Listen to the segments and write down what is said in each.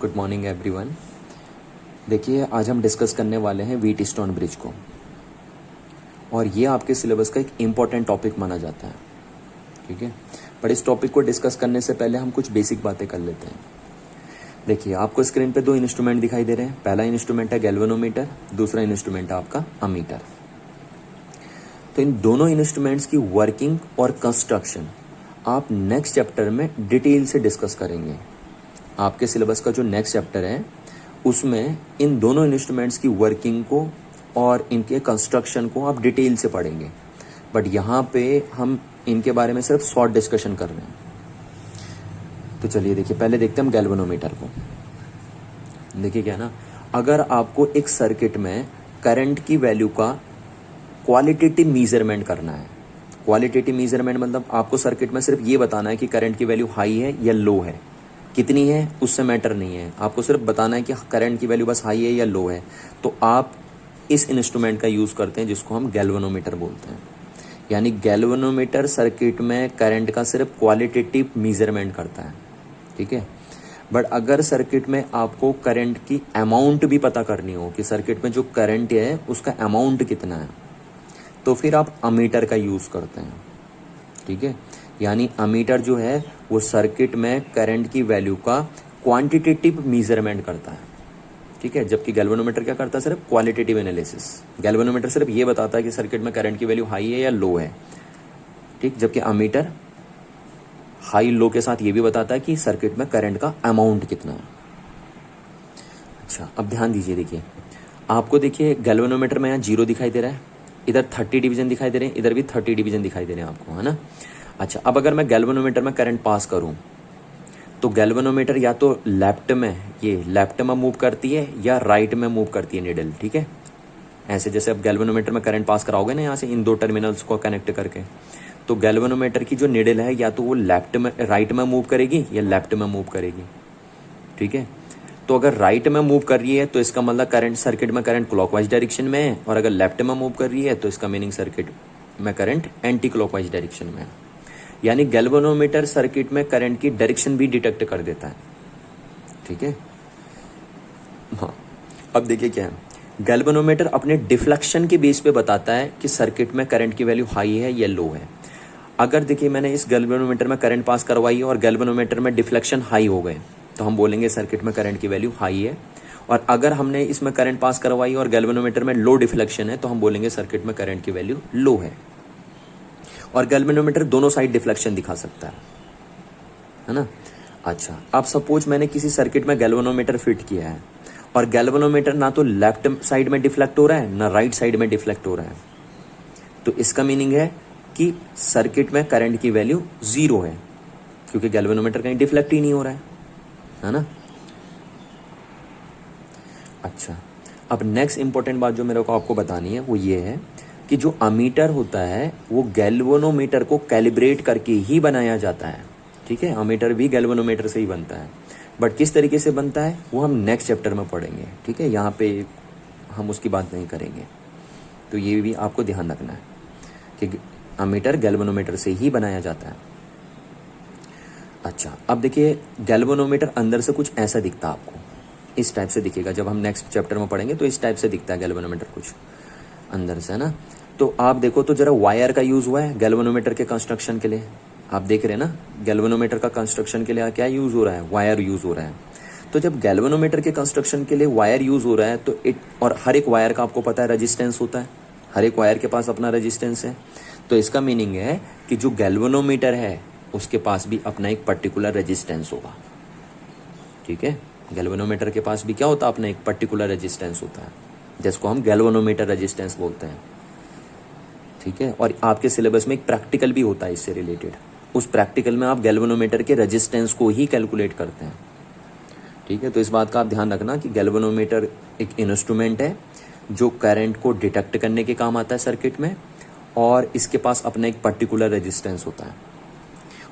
Good morning everyone. देखिए, आज हम डिस्कस करने वाले हैं व्हीटस्टोन ब्रिज को, और ये आपके सिलेबस का एक इम्पॉर्टेंट टॉपिक माना जाता है। ठीक है, पर इस टॉपिक को डिस्कस करने से पहले हम कुछ बेसिक बातें कर लेते हैं। देखिए, आपको स्क्रीन पे दो इंस्ट्रूमेंट दिखाई दे रहे हैं। पहला इंस्ट्रूमेंट है गैल्वेनोमीटर, दूसरा इंस्ट्रूमेंट है आपका अमीटर। तो इन दोनों इंस्ट्रूमेंट्स की वर्किंग और कंस्ट्रक्शन आप नेक्स्ट चैप्टर में डिटेल से डिस्कस करेंगे। आपके सिलेबस का जो नेक्स्ट चैप्टर है उसमें इन दोनों इंस्ट्रूमेंट्स की वर्किंग को और इनके कंस्ट्रक्शन को आप डिटेल से पढ़ेंगे, बट यहाँ पे हम इनके बारे में सिर्फ शॉर्ट डिस्कशन कर रहे हैं। तो चलिए देखिए, पहले देखते हैं हम गैल्वेनोमीटर को। देखिए क्या ना, अगर आपको एक सर्किट में करंट की वैल्यू का क्वालिटेटिव मेजरमेंट करना है, क्वालिटेटिव मेजरमेंट मतलब आपको सर्किट में सिर्फ ये बताना है कि करंट की वैल्यू हाई है या लो है, कितनी है उससे मैटर नहीं है, आपको सिर्फ बताना है कि करंट की वैल्यू बस हाई है या लो है, तो आप इस इंस्ट्रूमेंट का यूज करते हैं जिसको हम गैल्वेनोमीटर बोलते हैं। यानी गैल्वेनोमीटर सर्किट में करंट का सिर्फ क्वालिटेटिव मेजरमेंट करता है। ठीक है, बट अगर सर्किट में आपको करंट की अमाउंट भी पता करनी हो कि सर्किट में जो करंट है उसका अमाउंट कितना है, तो फिर आप अमीटर का यूज करते हैं। ठीक है, यानी अमीटर जो है वो सर्किट में करंट की वैल्यू का क्वांटिटेटिव मेजरमेंट करता है। ठीक है, जबकि गैल्वेनोमीटर क्या करता है, सिर्फ क्वालिटेटिव एनालिसिस। गैल्वेनोमीटर सिर्फ ये बताता है कि सर्किट में करंट की वैल्यू हाई है या लो है। ठीक, जबकि अमीटर हाई लो के साथ ये भी बताता है कि सर्किट में करंट का अमाउंट कितना है। अच्छा, अब ध्यान दीजिए, देखिए आपको देखिए गैल्वेनोमीटर में यहाँ 0 दिखाई दे रहा है, इधर 30 डिवीजन दिखाई दे रहे हैं, इधर भी 30 डिवीजन दिखाई दे रहे हैं आपको, है ना। अच्छा, अब अगर मैं गैल्वेनोमीटर में करंट पास करूं तो गैल्वेनोमीटर या तो लेफ्ट में मूव करती है या राइट में मूव करती है निडल। ठीक है, ऐसे जैसे अब गैल्वेनोमीटर में करंट पास कराओगे ना यहाँ से इन दो टर्मिनल्स को कनेक्ट करके, तो गैल्वेनोमीटर की जो निडल है या तो वो राइट में मूव करेगी या लेफ्ट में मूव करेगी। ठीक है, तो अगर राइट में मूव कर रही है तो इसका मतलब करंट सर्किट में करंट क्लॉकवाइज डायरेक्शन में है, और अगर लेफ्ट में मूव कर रही है तो इसका मीनिंग सर्किट में करंट एंटी क्लॉकवाइज डायरेक्शन में है। यानी गैल्वेनोमीटर सर्किट में करंट की डायरेक्शन भी डिटेक्ट कर देता है। ठीक है, हाँ, अब देखिए क्या है, गैल्वेनोमीटर अपने डिफ्लेक्शन के बेस पे बताता है कि सर्किट में करंट की वैल्यू हाई है या लो है। अगर देखिए मैंने इस गैल्वेनोमीटर में करंट पास करवाई और गैल्वेनोमीटर में डिफ्लेक्शन हाई हो गए तो हम बोलेंगे सर्किट में करंट की वैल्यू हाई है, और अगर हमने इसमें करंट पास करवाई और गैल्वेनोमीटर में लो डिफ्लेक्शन है तो हम बोलेंगे सर्किट में करंट की वैल्यू लो है। और गैल्वेनोमीटर दोनों साइड डिफ्लेक्शन दिखा सकता है ना। अच्छा, अब सपोज मैंने किसी सर्किट में गैल्वेनोमीटर फिट किया है और गैल्वेनोमीटर ना तो लेफ्ट साइड में डिफ्लेक्ट हो रहा है ना राइट साइड में डिफ्लेक्ट हो रहा है, तो इसका मीनिंग है कि सर्किट में करंट की वैल्यू 0 है, क्योंकि गैल्वेनोमीटर कहीं डिफ्लेक्ट ही नहीं हो रहा है ना। अच्छा, अब नेक्स्ट इंपॉर्टेंट बात जो मेरे को आपको बतानी है वो ये है कि जो अमीटर होता है वो गैल्वेनोमीटर को कैलिब्रेट करके ही बनाया जाता है। ठीक है, अमीटर भी गैल्वेनोमीटर से ही बनता है, बट किस तरीके से बनता है वो हम नेक्स्ट चैप्टर में पढ़ेंगे। ठीक है, यहाँ पे हम उसकी बात नहीं करेंगे, तो ये भी आपको ध्यान रखना है कि अमीटर गैल्वेनोमीटर से ही बनाया जाता है। अच्छा, अब देखिए गैल्वेनोमीटर अंदर से कुछ ऐसा दिखता है आपको, इस टाइप से दिखेगा। जब हम नेक्स्ट चैप्टर में पढ़ेंगे तो इस टाइप से दिखता है गैल्वेनोमीटर कुछ अंदर से, है ना। तो आप देखो तो जरा वायर का यूज हुआ है गैल्वेनोमीटर के कंस्ट्रक्शन के लिए, आप देख रहे हैं ना, गैल्वेनोमीटर का कंस्ट्रक्शन के लिए क्या यूज हो रहा है, वायर यूज हो रहा है। तो जब गैल्वेनोमीटर के कंस्ट्रक्शन के लिए वायर यूज हो रहा है तो और हर एक वायर का आपको पता है रेजिस्टेंस होता है, हर एक वायर के पास अपना रेजिस्टेंस है, तो इसका मीनिंग है कि जो गैल्वेनोमीटर है उसके पास भी अपना एक पर्टिकुलर रेजिस्टेंस होगा। ठीक है, गैल्वेनोमीटर के पास भी क्या होता है, अपना एक पर्टिकुलर रेजिस्टेंस होता है, जिसको हम गैल्वेनोमीटर रेजिस्टेंस बोलते हैं। ठीक है, और आपके सिलेबस में एक प्रैक्टिकल भी होता है इससे रिलेटेड, उस प्रैक्टिकल में आप गैल्वेनोमीटर के रेजिस्टेंस को ही कैलकुलेट करते हैं। ठीक है, तो इस बात का आप ध्यान रखना कि गैल्वेनोमीटर एक इंस्ट्रूमेंट है जो करंट को डिटेक्ट करने के काम आता है सर्किट में, और इसके पास अपना एक पर्टिकुलर रेजिस्टेंस होता है,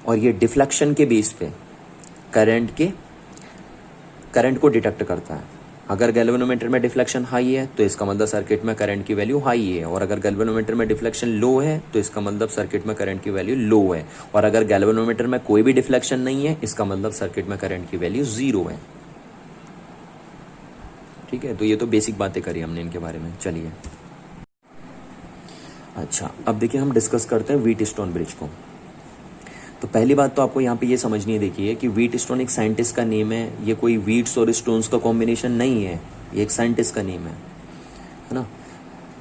और ये डिफ्लेक्शन के बेस पे करंट को डिटेक्ट करता है। अगर गैल्वेनोमीटर में डिफ्लेक्शन हाई है तो इसका मतलब सर्किट में करंट की वैल्यू हाई है, और अगर गैल्वेनोमीटर में डिफ्लेक्शन लो है तो इसका मतलब सर्किट में करंट की वैल्यू लो है, और अगर गैल्वेनोमीटर में कोई भी डिफ्लेक्शन नहीं है इसका मतलब सर्किट में करंट की वैल्यू 0 है। ठीक है, तो ये तो बेसिक बातें करी हमने इनके बारे में। चलिए अच्छा, अब देखिए हम डिस्कस करते हैं व्हीट स्टोन ब्रिज को। तो पहली बात तो आपको यहाँ पे ये समझनी है, देखिए कि व्हीट स्टोन एक साइंटिस्ट का नेम है, ये कोई व्हीट्स और स्टोन्स का कॉम्बिनेशन नहीं है, ये एक साइंटिस्ट का नेम है ना।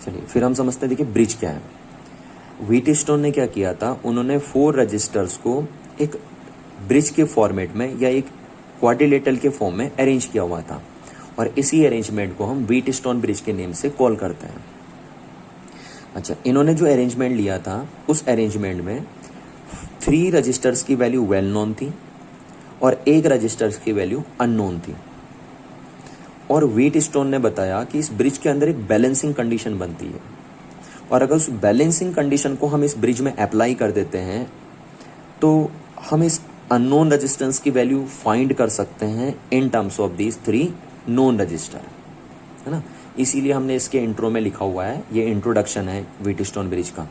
चलिए फिर हम समझते हैं, देखिए ब्रिज क्या है। व्हीट स्टोन ने क्या किया था, उन्होंने 4 रजिस्टर्स को एक ब्रिज के फॉर्मेट में या एक क्वाड्रिलेटरल के फॉर्म में अरेंज किया हुआ था, और इसी अरेंजमेंट को हम व्हीट स्टोन ब्रिज के नेम से कॉल करते हैं। अच्छा, इन्होंने जो अरेंजमेंट लिया था, उस अरेंजमेंट में 3 रजिस्टर्स की वैल्यू वेल नोन थी और 1 रजिस्टर्स की वैल्यू अननोन थी। और व्हीट स्टोन ने बताया कि इस ब्रिज के अंदर एक बैलेंसिंग कंडीशन बनती है, और अगर उस बैलेंसिंग कंडीशन को हम इस ब्रिज में अप्लाई कर देते हैं तो हम इस अननोन रेजिस्टेंस की वैल्यू फाइंड कर सकते हैं in terms of these 3 known register, है ना। इसीलिए हमने इसके इंट्रो में लिखा हुआ है, ये इंट्रोडक्शन है व्हीट स्टोन ब्रिज का।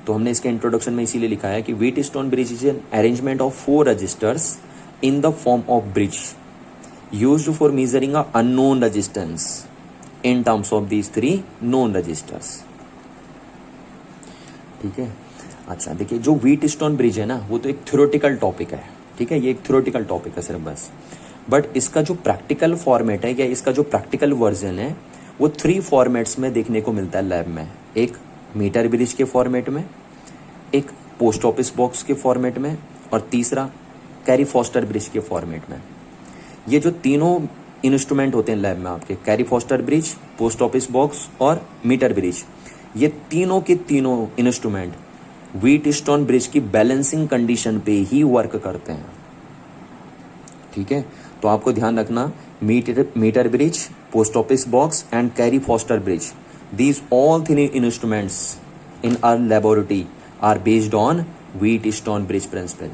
तो हमने इसके इंट्रोडक्शन में इसीलिए लिखा है कि Wheatstone bridge is an arrangement of 4 resistors in the form of bridge used for measuring a unknown resistance in terms of these 3 known resistors. ठीक है। अच्छा देखिए, जो व्हीट स्टोन ब्रिज है ना, वो तो एक थ्योरेटिकल टॉपिक है, ठीक है, ये एक थ्योरेटिकल टॉपिक है सिर्फ बस। बट इसका जो प्रैक्टिकल फॉर्मेट है या इसका जो प्रैक्टिकल वर्जन है, वो 3 फॉर्मेट्स में देखने को मिलता है लैब में। एक मीटर ब्रिज के फॉर्मेट में, एक पोस्ट ऑफिस बॉक्स के फॉर्मेट में, और तीसरा कैरी फॉस्टर ब्रिज के फॉर्मेट में। ये जो तीनों इंस्ट्रूमेंट होते हैं लैब में आपके, carry Foster bridge, post office box और मीटर ब्रिज, ये तीनों के तीनों इंस्ट्रूमेंट व्हीट स्टोन ब्रिज की बैलेंसिंग कंडीशन पे ही वर्क करते हैं। ठीक है, तो आपको ध्यान रखना, metre bridge, post office box and Carey Foster bridge, these all 3 instruments in our laboratory are based on Wheatstone bridge principle.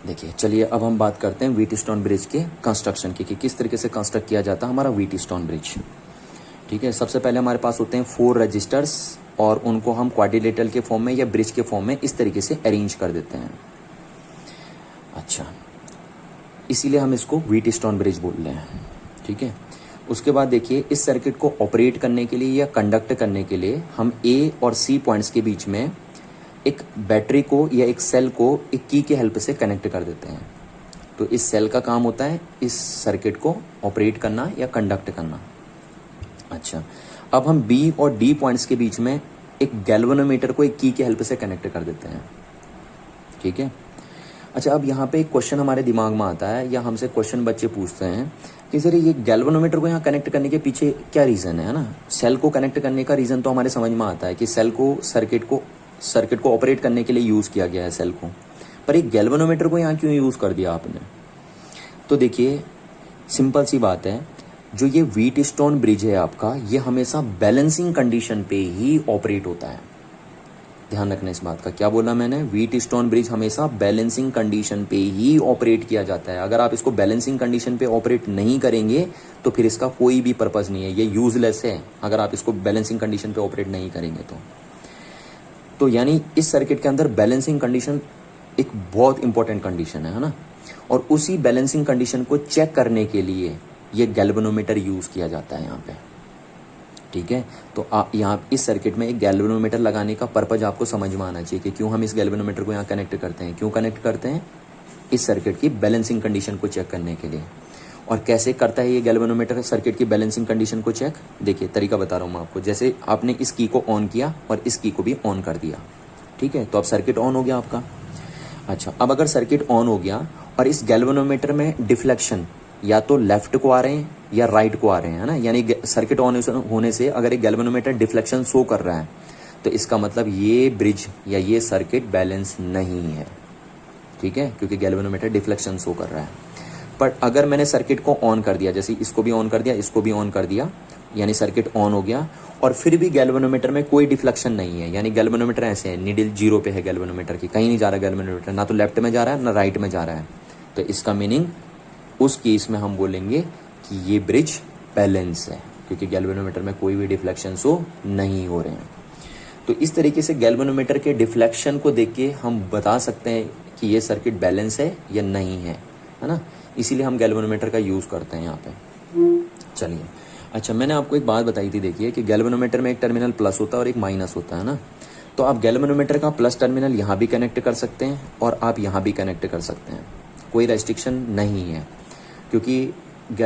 देखिए चलिए अब हम बात करते हैं व्हीट स्टोन ब्रिज के कंस्ट्रक्शन की, कि किस तरीके से कंस्ट्रक्ट किया जाता है हमारा व्हीट स्टोन ब्रिज। ठीक है, सबसे पहले हमारे पास होते हैं 4 रजिस्टर्स, और उनको हम क्वाड्रिलेटरल के फॉर्म में या ब्रिज के फॉर्म में इस तरीके से अरेंज कर देते हैं। अच्छा, इसीलिए हम इसको व्हीट स्टोन ब्रिज बोल रहे हैं। ठीक है, उसके बाद देखिए, इस सर्किट को ऑपरेट करने के लिए या कंडक्ट करने के लिए हम ए और सी पॉइंट्स के बीच में एक बैटरी को या एक सेल को एक की के हेल्प से कनेक्ट कर देते हैं। तो इस सेल का काम होता है इस सर्किट को ऑपरेट करना या कंडक्ट करना। अच्छा, अब हम बी और डी पॉइंट्स के बीच में एक गैल्वेनोमीटर को एक की के हेल्प से कनेक्ट कर देते हैं। ठीक है। अच्छा, अब यहाँ पे एक क्वेश्चन हमारे दिमाग में आता है, या हमसे क्वेश्चन बच्चे पूछते हैं कि सर ये गैल्वेनोमीटर को यहाँ कनेक्ट करने के पीछे क्या रीज़न है ना। सेल को कनेक्ट करने का रीज़न तो हमारे समझ में आता है कि सेल को सर्किट को ऑपरेट करने के लिए यूज़ किया गया है सेल को, पर एक गैल्वेनोमीटर को यहाँ क्यों यूज़ कर दिया आपने। तो देखिए सिंपल सी बात है, जो ये व्हीट स्टोन ब्रिज है आपका, ये हमेशा बैलेंसिंग कंडीशन पे ही ऑपरेट होता है। ध्यान रखना इस बात का, क्या बोला मैंने, व्हीट स्टोन ब्रिज हमेशा बैलेंसिंग कंडीशन पे ही ऑपरेट किया जाता है। अगर आप इसको बैलेंसिंग कंडीशन पे ऑपरेट नहीं करेंगे तो फिर इसका कोई भी पर्पस नहीं है, ये यूजलेस है अगर आप इसको बैलेंसिंग कंडीशन पे ऑपरेट नहीं करेंगे तो यानी इस सर्किट के अंदर बैलेंसिंग कंडीशन एक बहुत इंपॉर्टेंट कंडीशन है ना। और उसी बैलेंसिंग कंडीशन को चेक करने के लिए ये गैल्वेनोमीटर यूज किया जाता है यहाँ पे। ठीक है, तो यहाँ इस सर्किट में एक गैल्वेनोमीटर लगाने का पर्पज आपको समझ में आना चाहिए कि क्यों हम इस गैल्वेनोमीटर को यहाँ कनेक्ट करते हैं। क्यों कनेक्ट करते हैं, इस सर्किट की बैलेंसिंग कंडीशन को चेक करने के लिए। और कैसे करता है ये गैल्वेनोमीटर सर्किट की बैलेंसिंग कंडीशन को चेक, देखिए तरीका बता रहा हूँ मैं आपको। जैसे आपने इस की को ऑन किया और इस की को भी ऑन कर दिया, ठीक है, तो अब सर्किट ऑन हो गया आपका। अच्छा, अब अगर सर्किट ऑन हो गया और इस गैल्वेनोमीटर में डिफ्लेक्शन या तो लेफ्ट को आ रहे हैं या राइट को आ रहे हैं, है ना, यानी सर्किट ऑन होने से अगर एक गैल्वेनोमीटर डिफ्लेक्शन शो कर रहा है तो इसका मतलब ये ब्रिज या ये सर्किट बैलेंस नहीं है। ठीक है, क्योंकि गैल्वेनोमीटर डिफ्लेक्शन शो कर रहा है। पर अगर मैंने सर्किट को ऑन कर दिया, जैसे इसको भी ऑन कर दिया, इसको भी ऑन कर दिया, यानी सर्किट ऑन हो गया, और फिर भी गैल्वेनोमीटर में कोई डिफ्लेक्शन नहीं है, यानी गैल्वेनोमीटर ऐसे है, नीडल 0 पे है गैल्वेनोमीटर की, कहीं नहीं जा रहा गैल्वेनोमीटर, ना तो लेफ्ट में जा रहा है ना राइट में जा रहा है, तो इसका मीनिंग उस केस में हम बोलेंगे कि ये ब्रिज बैलेंस है, क्योंकि गैल्वेनोमीटर में कोई भी डिफ्लेक्शन शो नहीं हो रहे हैं। तो इस तरीके से गैल्वेनोमीटर के डिफ्लेक्शन को देख के हम बता सकते हैं कि ये सर्किट बैलेंस है या नहीं है, है ना। इसीलिए हम गैल्वेनोमीटर का यूज़ करते हैं यहाँ पे। चलिए, अच्छा मैंने आपको एक बात बताई थी, देखिए कि गैल्वेनोमीटर में एक टर्मिनल प्लस होता है और एक माइनस होता है ना। तो आप गैल्वेनोमीटर का प्लस टर्मिनल यहाँ भी कनेक्ट कर सकते हैं और आप यहाँ भी कनेक्ट कर सकते हैं, कोई रेस्ट्रिक्शन नहीं है, क्योंकि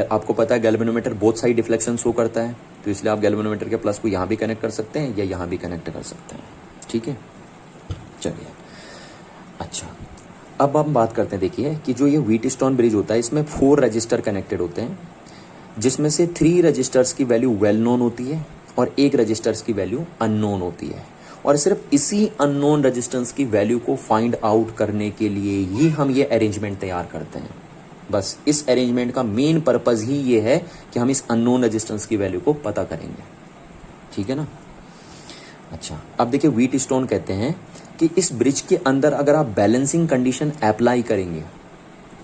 आपको पता है galvanometer both side deflection show करता है, तो इसलिए आप गैल्वेनोमीटर के प्लस को यहाँ भी कनेक्ट कर सकते हैं या यहाँ भी कनेक्ट कर सकते हैं। ठीक है, चलिए। अच्छा, अब हम बात करते हैं, देखिए कि जो ये व्हीटस्टोन ब्रिज होता है इसमें 4 रजिस्टर कनेक्टेड होते हैं, जिसमें से 3 रजिस्टर्स की वैल्यू वेल नोन होती है और 1 रजिस्टर्स की वैल्यू अननोन होती है। और सिर्फ इसी अननोन रजिस्टेंस की वैल्यू को फाइंड आउट करने के लिए ही हम ये अरेंजमेंट तैयार करते हैं। बस इस अरेंजमेंट का मेन पर्पज ही ये है कि हम इस अननोन रेजिस्टेंस की वैल्यू को पता करेंगे। ठीक है ना। अच्छा, अब देखिए व्हीटस्टोन कहते हैं कि इस ब्रिज के अंदर अगर आप बैलेंसिंग कंडीशन अप्लाई करेंगे,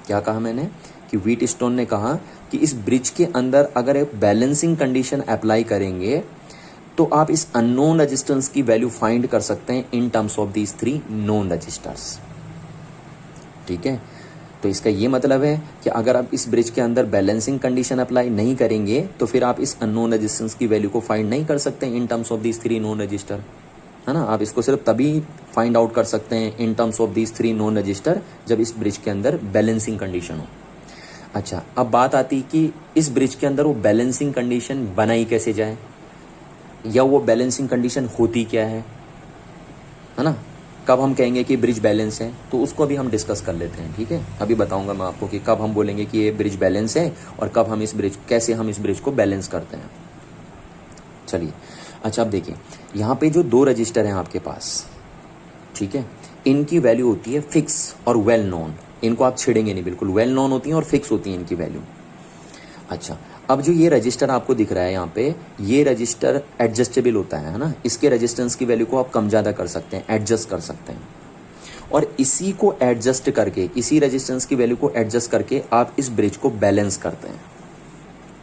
क्या कहा मैंने कि व्हीटस्टोन ने कहा कि इस ब्रिज के अंदर अगर एक बैलेंसिंग कंडीशन अप्लाई करेंगे तो आप इस अननोन रेजिस्टेंस की वैल्यू फाइंड कर सकते हैं in terms of these 3 known resistors. ठीक है, तो इसका ये मतलब है कि अगर आप इस ब्रिज के अंदर बैलेंसिंग कंडीशन अप्लाई नहीं करेंगे तो फिर आप इस अननोन रेजिस्टेंस की वैल्यू को फाइंड नहीं कर सकते इन terms of these 3 known register, है ना। आप इसको सिर्फ तभी फाइंड आउट कर सकते हैं in terms of these 3 known register जब इस ब्रिज के अंदर बैलेंसिंग कंडीशन हो। अच्छा, अब बात आती कि इस ब्रिज के अंदर वो बैलेंसिंग कंडीशन बनाई कैसे जाए, या वो बैलेंसिंग कंडीशन होती क्या है ना। कब हम कहेंगे कि ब्रिज बैलेंस है, तो उसको अभी हम डिस्कस कर लेते हैं। ठीक है, अभी बताऊंगा मैं आपको कि कब हम बोलेंगे कि ये ब्रिज बैलेंस है और कब हम कैसे हम इस ब्रिज को बैलेंस करते हैं। चलिए, अच्छा अब देखिए यहाँ पे जो 2 रजिस्टर हैं आपके पास, ठीक है, इनकी वैल्यू होती है फिक्स और वेल नोन। इनको आप छेड़ेंगे नहीं, बिल्कुल वेल नोन होती हैं और फिक्स होती है इनकी वैल्यू। अच्छा, अब जो ये रजिस्टर आपको दिख रहा है यहाँ पे, ये रजिस्टर एडजस्टेबल होता है ना। इसके रेजिस्टेंस की वैल्यू को आप कम ज़्यादा कर सकते हैं, एडजस्ट कर सकते हैं, और इसी को एडजस्ट करके, इसी रेजिस्टेंस की वैल्यू को एडजस्ट करके आप इस ब्रिज को बैलेंस करते हैं।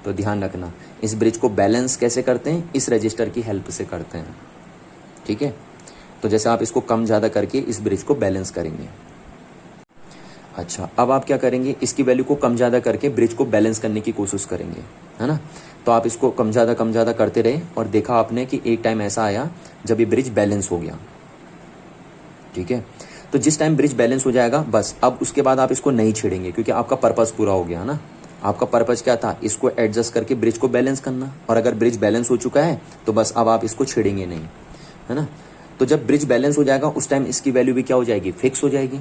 तो ध्यान रखना, इस ब्रिज को बैलेंस कैसे करते हैं, इस रजिस्टर की हेल्प से करते हैं। ठीक है, तो जैसे आप इसको कम ज़्यादा करके इस ब्रिज को बैलेंस करेंगे। अच्छा, अब आप क्या करेंगे, इसकी वैल्यू को कम ज़्यादा करके ब्रिज को बैलेंस करने की कोशिश करेंगे, है ना। तो आप इसको कम ज़्यादा करते रहे और देखा आपने कि एक टाइम ऐसा आया जब ये ब्रिज बैलेंस हो गया। ठीक है, तो जिस टाइम ब्रिज बैलेंस हो जाएगा बस अब उसके बाद आप इसको नहीं छेड़ेंगे, क्योंकि आपका पर्पस पूरा हो गया ना। आपका पर्पस क्या था, इसको एडजस्ट करके ब्रिज को बैलेंस करना, और अगर ब्रिज बैलेंस हो चुका है तो बस अब आप इसको छेड़ेंगे नहीं, है ना। तो जब ब्रिज बैलेंस हो जाएगा उस टाइम इसकी वैल्यू भी क्या हो जाएगी, फिक्स हो जाएगी,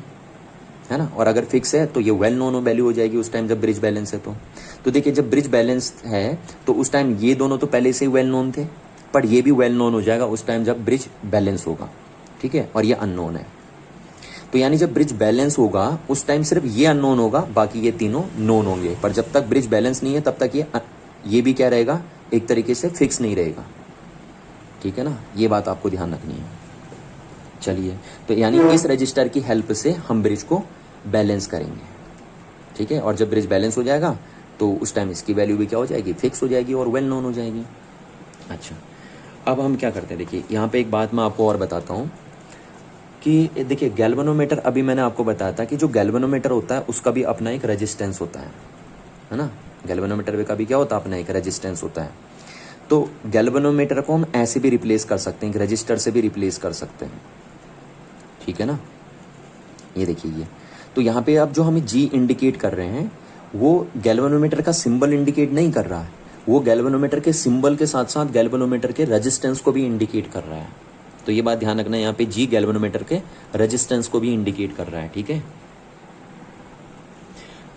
है ना। और अगर फिक्स है तो ये वेल नोन वैल्यू हो जाएगी उस टाइम जब ब्रिज बैलेंस है। तो देखिए जब ब्रिज बैलेंस है तो उस टाइम ये दोनों तो पहले से ही वेल नोन थे, पर ये भी वेल नोन हो जाएगा उस टाइम जब ब्रिज बैलेंस होगा। ठीक है, और ये अननोन है। तो यानी जब ब्रिज बैलेंस होगा उस टाइम सिर्फ ये अननोन होगा, बाकी ये तीनों नोन होंगे। पर जब तक ब्रिज बैलेंस नहीं है तब तक ये भी क्या रहेगा, एक तरीके से फिक्स नहीं रहेगा। ठीक है ना, ये बात आपको ध्यान रखनी है। चलिए, तो यानी इस रजिस्टर की हेल्प से हम ब्रिज को बैलेंस करेंगे। ठीक है, और जब ब्रिज बैलेंस हो जाएगा तो उस टाइम इसकी वैल्यू भी क्या हो जाएगी, फिक्स हो जाएगी और वेल नोन हो जाएगी। अच्छा, अब हम क्या करते हैं, देखिए यहाँ पे एक बात मैं आपको और बताता हूँ कि देखिए गैल्वेनोमीटर, अभी मैंने आपको बताया था कि जो गैल्वेनोमीटर होता है उसका भी अपना एक रेजिस्टेंस होता है ना। गैल्वेनोमीटर का भी क्या होता है, अपना एक रेजिस्टेंस होता है। तो गैल्वेनोमीटर को हम ऐसे भी रिप्लेस कर सकते हैं, रजिस्टर से भी रिप्लेस कर सकते हैं। ठीक है ना, ये देखिए ये तो यहाँ पे अब जो हमें जी इंडिकेट कर रहे हैं वो गैल्वेनोमीटर का सिंबल इंडिकेट नहीं कर रहा है, वो गैल्वेनोमीटर के सिंबल के साथ साथ गैल्वेनोमीटर के रेजिस्टेंस को भी इंडिकेट कर रहा है। तो ये बात ध्यान रखना है, यहाँ पे जी गैल्वेनोमीटर के रेजिस्टेंस को भी इंडिकेट कर रहा है। ठीक है,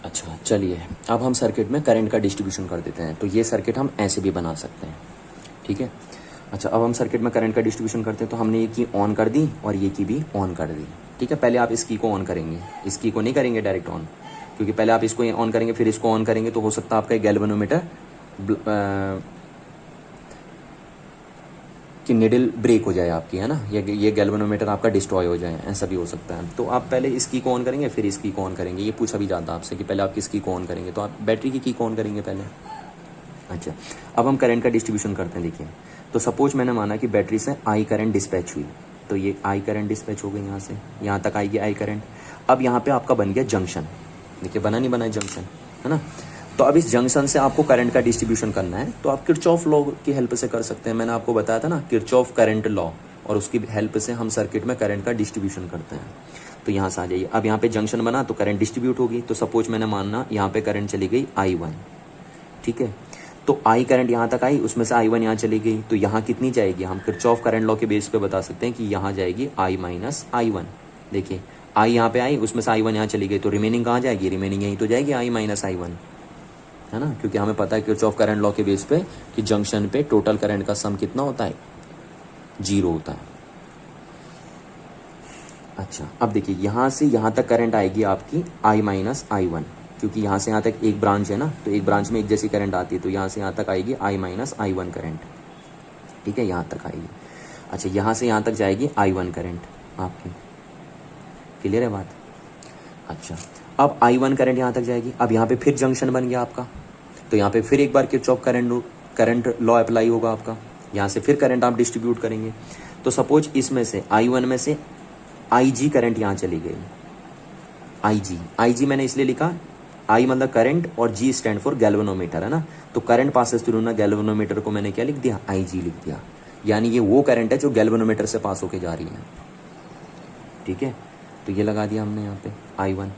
अच्छा चलिए अब हम सर्किट में करंट का डिस्ट्रीब्यूशन कर देते हैं। तो ये सर्किट हम ऐसे भी बना सकते हैं। ठीक है, अच्छा अब हम सर्किट में करंट का डिस्ट्रीब्यूशन करते हैं। तो हमने ये की ऑन कर दी और ये की भी ऑन कर दी। ठीक है, पहले आप इस की को ऑन करेंगे, इस की को नहीं करेंगे डायरेक्ट ऑन, क्योंकि पहले आप इसको ऑन करेंगे फिर इसको ऑन करेंगे तो हो सकता है आपका गैल्वेनोमीटर कि निडल ब्रेक हो जाए आपकी, है ना, ये गैल्वेनोमीटर आपका डिस्ट्रॉय हो जाए, ऐसा भी हो सकता है। तो आप पहले इस की को ऑन करेंगे फिर इस की को ऑन करेंगे। ये पूछा भी जाता है आपसे कि पहले आप किस की को ऑन करेंगे, तो आप बैटरी की को ऑन करेंगे पहले। अच्छा, अब हम करंट का डिस्ट्रीब्यूशन करते हैं। देखिए, तो सपोज मैंने माना कि बैटरी से आई करंट डिस्पैच हुई, तो ये आई करंट डिस्पैच हो गई, यहाँ से यहाँ तक आएगी आई करंट। अब यहाँ पे आपका बन गया जंक्शन, देखिए बना नहीं बना जंक्शन, है ना। तो अब इस जंक्शन से आपको करंट का डिस्ट्रीब्यूशन करना है, तो आप किरचॉफ लॉ की हेल्प से कर सकते हैं। मैंने आपको बताया था ना किरचॉफ करंट लॉ, और उसकी हेल्प से हम सर्किट में करंट का डिस्ट्रीब्यूशन करते हैं। तो यहाँ से आ जाइए, अब यहाँ पे जंक्शन बना तो करंट डिस्ट्रीब्यूट होगी। तो सपोज मैंने मानना यहाँ पे करंट चली गई I1, ठीक है। तो I करंट यहाँ तक आई, उसमें से I1 यहाँ चली गई, तो यहाँ कितनी जाएगी, हम किरचॉफ करंट लॉ के बेस पे बता सकते हैं कि यहाँ जाएगी I माइनस I1। देखिए I यहाँ पे आई, उसमें से I1 यहाँ चली गई, तो रिमेनिंग कहाँ जाएगी, रिमेनिंग यहीं तो जाएगी I माइनस I1, है ना, क्योंकि हमें पता है किरचॉफ करंट लॉ के बेस पे कि जंक्शन पे टोटल करंट का सम कितना होता है, 0 होता है। अच्छा, अब देखिए यहाँ से यहाँ तक करंट आएगी आपकी I माइनस I1, क्योंकि यहाँ से यहाँ तक एक ब्रांच है ना, तो एक ब्रांच में एक जैसी करंट आती है, तो यहाँ से यहाँ तक आएगी I माइनस I1 करंट, ठीक है, यहाँ तक आएगी। अच्छा, यहाँ से यहाँ तक जाएगी I1 करंट आपकी, क्लियर है बात। अच्छा, अब I1 करंट यहाँ तक जाएगी। अब यहाँ पे फिर जंक्शन बन गया आपका, तो यहाँ पे फिर एक बार किरचॉफ करंट लॉ अप्लाई होगा आपका, यहाँ से फिर करंट आप डिस्ट्रीब्यूट करेंगे। तो सपोज इसमें से I1 में से IG करंट यहाँ चली गई, IG मैंने इसलिए लिखा, I मतलब करंट और G स्टैंड फॉर गैल्वेनोमीटर, है ना, तो करंट पासेस थ्रू ना गैल्वेनोमीटर को मैंने क्या लिख दिया, IG लिख दिया, यानी ये वो करंट है जो गैल्वेनोमीटर से पास होके जा रही है, ठीक है। तो ये लगा दिया हमने यहाँ पे I1।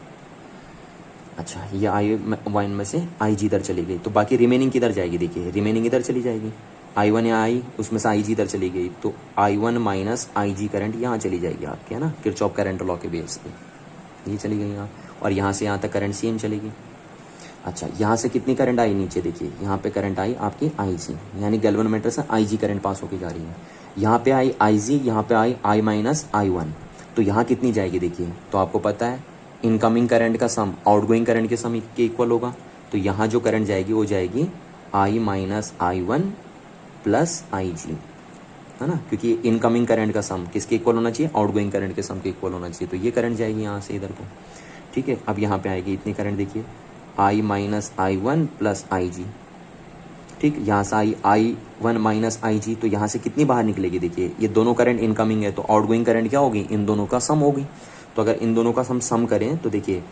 अच्छा, ये I1 में से IG इधर चली गई, तो बाकी रिमेनिंग किधर जाएगी, देखिए रिमेनिंग इधर चली जाएगी, I1 यहाँ आई, उसमें से IG इधर चली गई, तो I1 माइनस IG करंट यहाँ चली जाएगी आपकी, है ना, किरचॉफ करंट लॉ के बेस पे ये चली गई यहाँ, और यहाँ से यहाँ तक करंट सेम चलेगी। अच्छा, यहाँ से कितनी करंट आई नीचे, देखिए यहाँ पे करंट आई आपकी IG, यानी गैल्वेनोमीटर से IG करंट पास होके जा रही है। यहाँ पे आई IG, यहाँ पे आई I माइनस I1, तो यहाँ कितनी जाएगी देखिए, तो आपको पता है इनकमिंग करंट का सम आउटगोइंग करंट के सम के इक्वल होगा, तो यहाँ जो करंट जाएगी वो जाएगी I minus I1 plus IG, है ना, क्योंकि इनकमिंग करंट का सम किसके इक्वल होना चाहिए, आउटगोइंग करंट के सम के इक्वल होना चाहिए, तो ये करंट जाएगी यहाँ से इधर को, ठीक है। अब यहाँ पे आएगी इतनी करंट, देखिए I minus I1 plus IG, ठीक, यहाँ से आई I1 माइनस IG, तो यहाँ से कितनी बाहर निकलेगी, देखिए ये दोनों करंट इनकमिंग है, तो आउटगोइंग करंट क्या होगी, इन दोनों का सम होगी। तो अगर इन दोनों का सम करें तो देखिए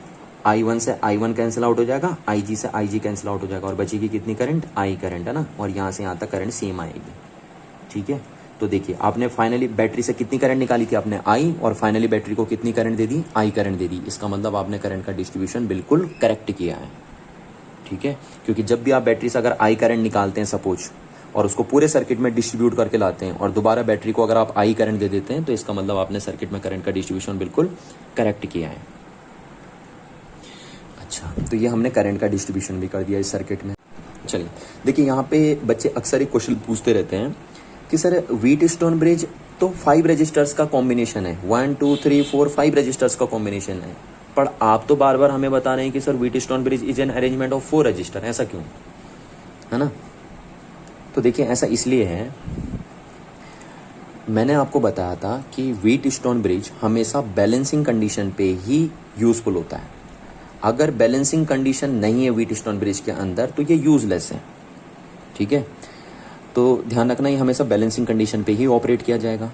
I1 से I1 कैंसिल आउट हो जाएगा, IG से IG कैंसिल आउट हो जाएगा, और बचेगी कितनी करंट, I करंट, है ना, और यहाँ से यहाँ तक करंट सेम आएगी, ठीक है। तो देखिए आपने फाइनली बैटरी से कितनी करंट निकाली थी आपने I, और फाइनली बैटरी को कितनी करंट दे दी, I करंट दे दी। इसका मतलब आपने करंट का डिस्ट्रीब्यूशन बिल्कुल करेक्ट किया है, ठीक है, क्योंकि जब भी आप बैटरी से अगर I करंट निकालते हैं सपोज, और उसको पूरे सर्किट में डिस्ट्रीब्यूट करके लाते हैं, और दोबारा बैटरी को अगर आप I करंट दे देते हैं, तो इसका मतलब आपने सर्किट में करंट का डिस्ट्रीब्यूशन बिल्कुल करेक्ट किया है। अच्छा, तो ये हमने करंट का डिस्ट्रीब्यूशन भी कर दिया इस सर्किट में। चलिए देखिए, यहाँ पे बच्चे अक्सर एक क्वेश्चन पूछते रहते हैं कि सर व्हीटस्टोन ब्रिज तो 5 रजिस्टर्स का कॉम्बिनेशन है, 1 2 3 4 5 रजिस्टर्स का कॉम्बिनेशन है, पर आप तो बार बार हमें बता रहे हैं कि sir Wheatstone bridge is an arrangement of 4 register, ऐसा क्यों, है ना। तो देखिए ऐसा इसलिए है, मैंने आपको बताया था कि व्हीटस्टोन ब्रिज हमेशा बैलेंसिंग कंडीशन पे ही यूजफुल होता है। अगर बैलेंसिंग कंडीशन नहीं है व्हीटस्टोन ब्रिज के अंदर तो ये यूजलेस है, ठीक है। तो ध्यान रखना, ये हमेशा बैलेंसिंग कंडीशन पे ही ऑपरेट किया जाएगा।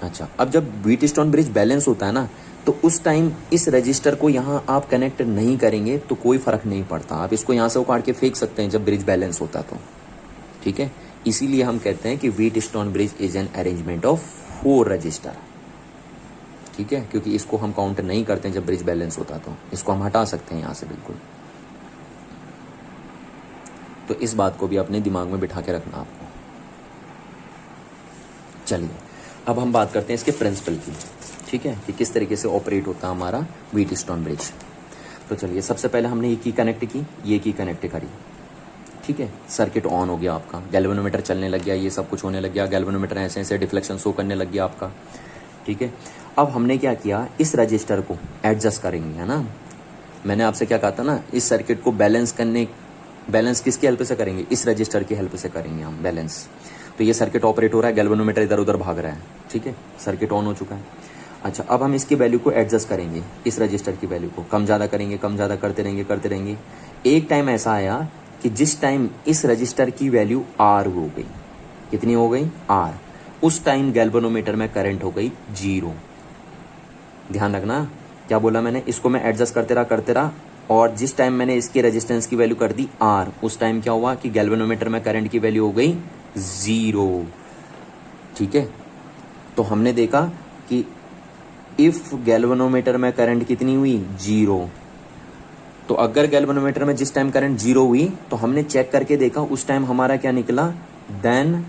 अच्छा, अब जब व्हीटस्टोन ब्रिज बैलेंस होता है ना, तो उस टाइम इस रजिस्टर को यहाँ आप कनेक्ट नहीं करेंगे तो कोई फर्क नहीं पड़ता, आप इसको यहाँ से उखाड़ के फेंक सकते हैं जब ब्रिज बैलेंस होता तो, ठीक है। इसीलिए हम कहते हैं कि Wheatstone bridge is an arrangement of 4 register, ठीक है, क्योंकि इसको हम काउंट नहीं करते हैं जब ब्रिज बैलेंस होता तो, इसको हम हटा सकते हैं यहाँ से बिल्कुल। तो इस बात को भी अपने दिमाग में बिठा के रखना आपको। चलिए अब हम बात करते हैं इसके प्रिंसिपल की, ठीक है, कि किस तरीके से ऑपरेट होता है हमारा व्हीटस्टोन ब्रिज। तो चलिए सबसे पहले हमने ये की कनेक्ट की, ये की कनेक्ट करी, ठीक है, सर्किट ऑन हो गया आपका, गैल्वेनोमीटर चलने लग गया, ये सब कुछ होने लग गया, गैल्वेनोमीटर ऐसे ऐसे डिफ्लेक्शन शो करने लग गया आपका, ठीक है। अब हमने क्या किया, इस रजिस्टर को एडजस्ट करेंगे, है ना। मैंने आपसे क्या कहा था ना, इस सर्किट को बैलेंस किसकी हेल्प से करेंगे, इस रजिस्टर की हेल्प से करेंगे हम बैलेंस। तो ये सर्किट ऑपरेट हो रहा है, गैल्वेनोमीटर इधर उधर भाग रहा है, ठीक है, सर्किट ऑन हो चुका है। अच्छा, अब हम इसकी वैल्यू को एडजस्ट करेंगे, इस रजिस्टर की वैल्यू को कम ज़्यादा करेंगे, कम ज़्यादा करते रहेंगे। एक टाइम ऐसा आया कि जिस टाइम इस रजिस्टर की वैल्यू R हो गई, कितनी हो गई, R, उस टाइम गैल्वेनोमीटर में करंट हो गई 0। ध्यान रखना क्या बोला मैंने, इसको मैं एडजस्ट करते रहा, और जिस टाइम मैंने इसके रेजिस्टेंस की वैल्यू कर दी R, उस टाइम क्या हुआ कि गैल्वेनोमीटर में करंट की वैल्यू हो गई 0। ठीक है, तो हमने देखा कि इफ गैल्वेनोमीटर में करंट कितनी हुई 0, तो अगर गैल्वेनोमीटर में जिस टाइम करंट 0 हुई तो हमने चेक करके देखा उस टाइम हमारा क्या निकला, देन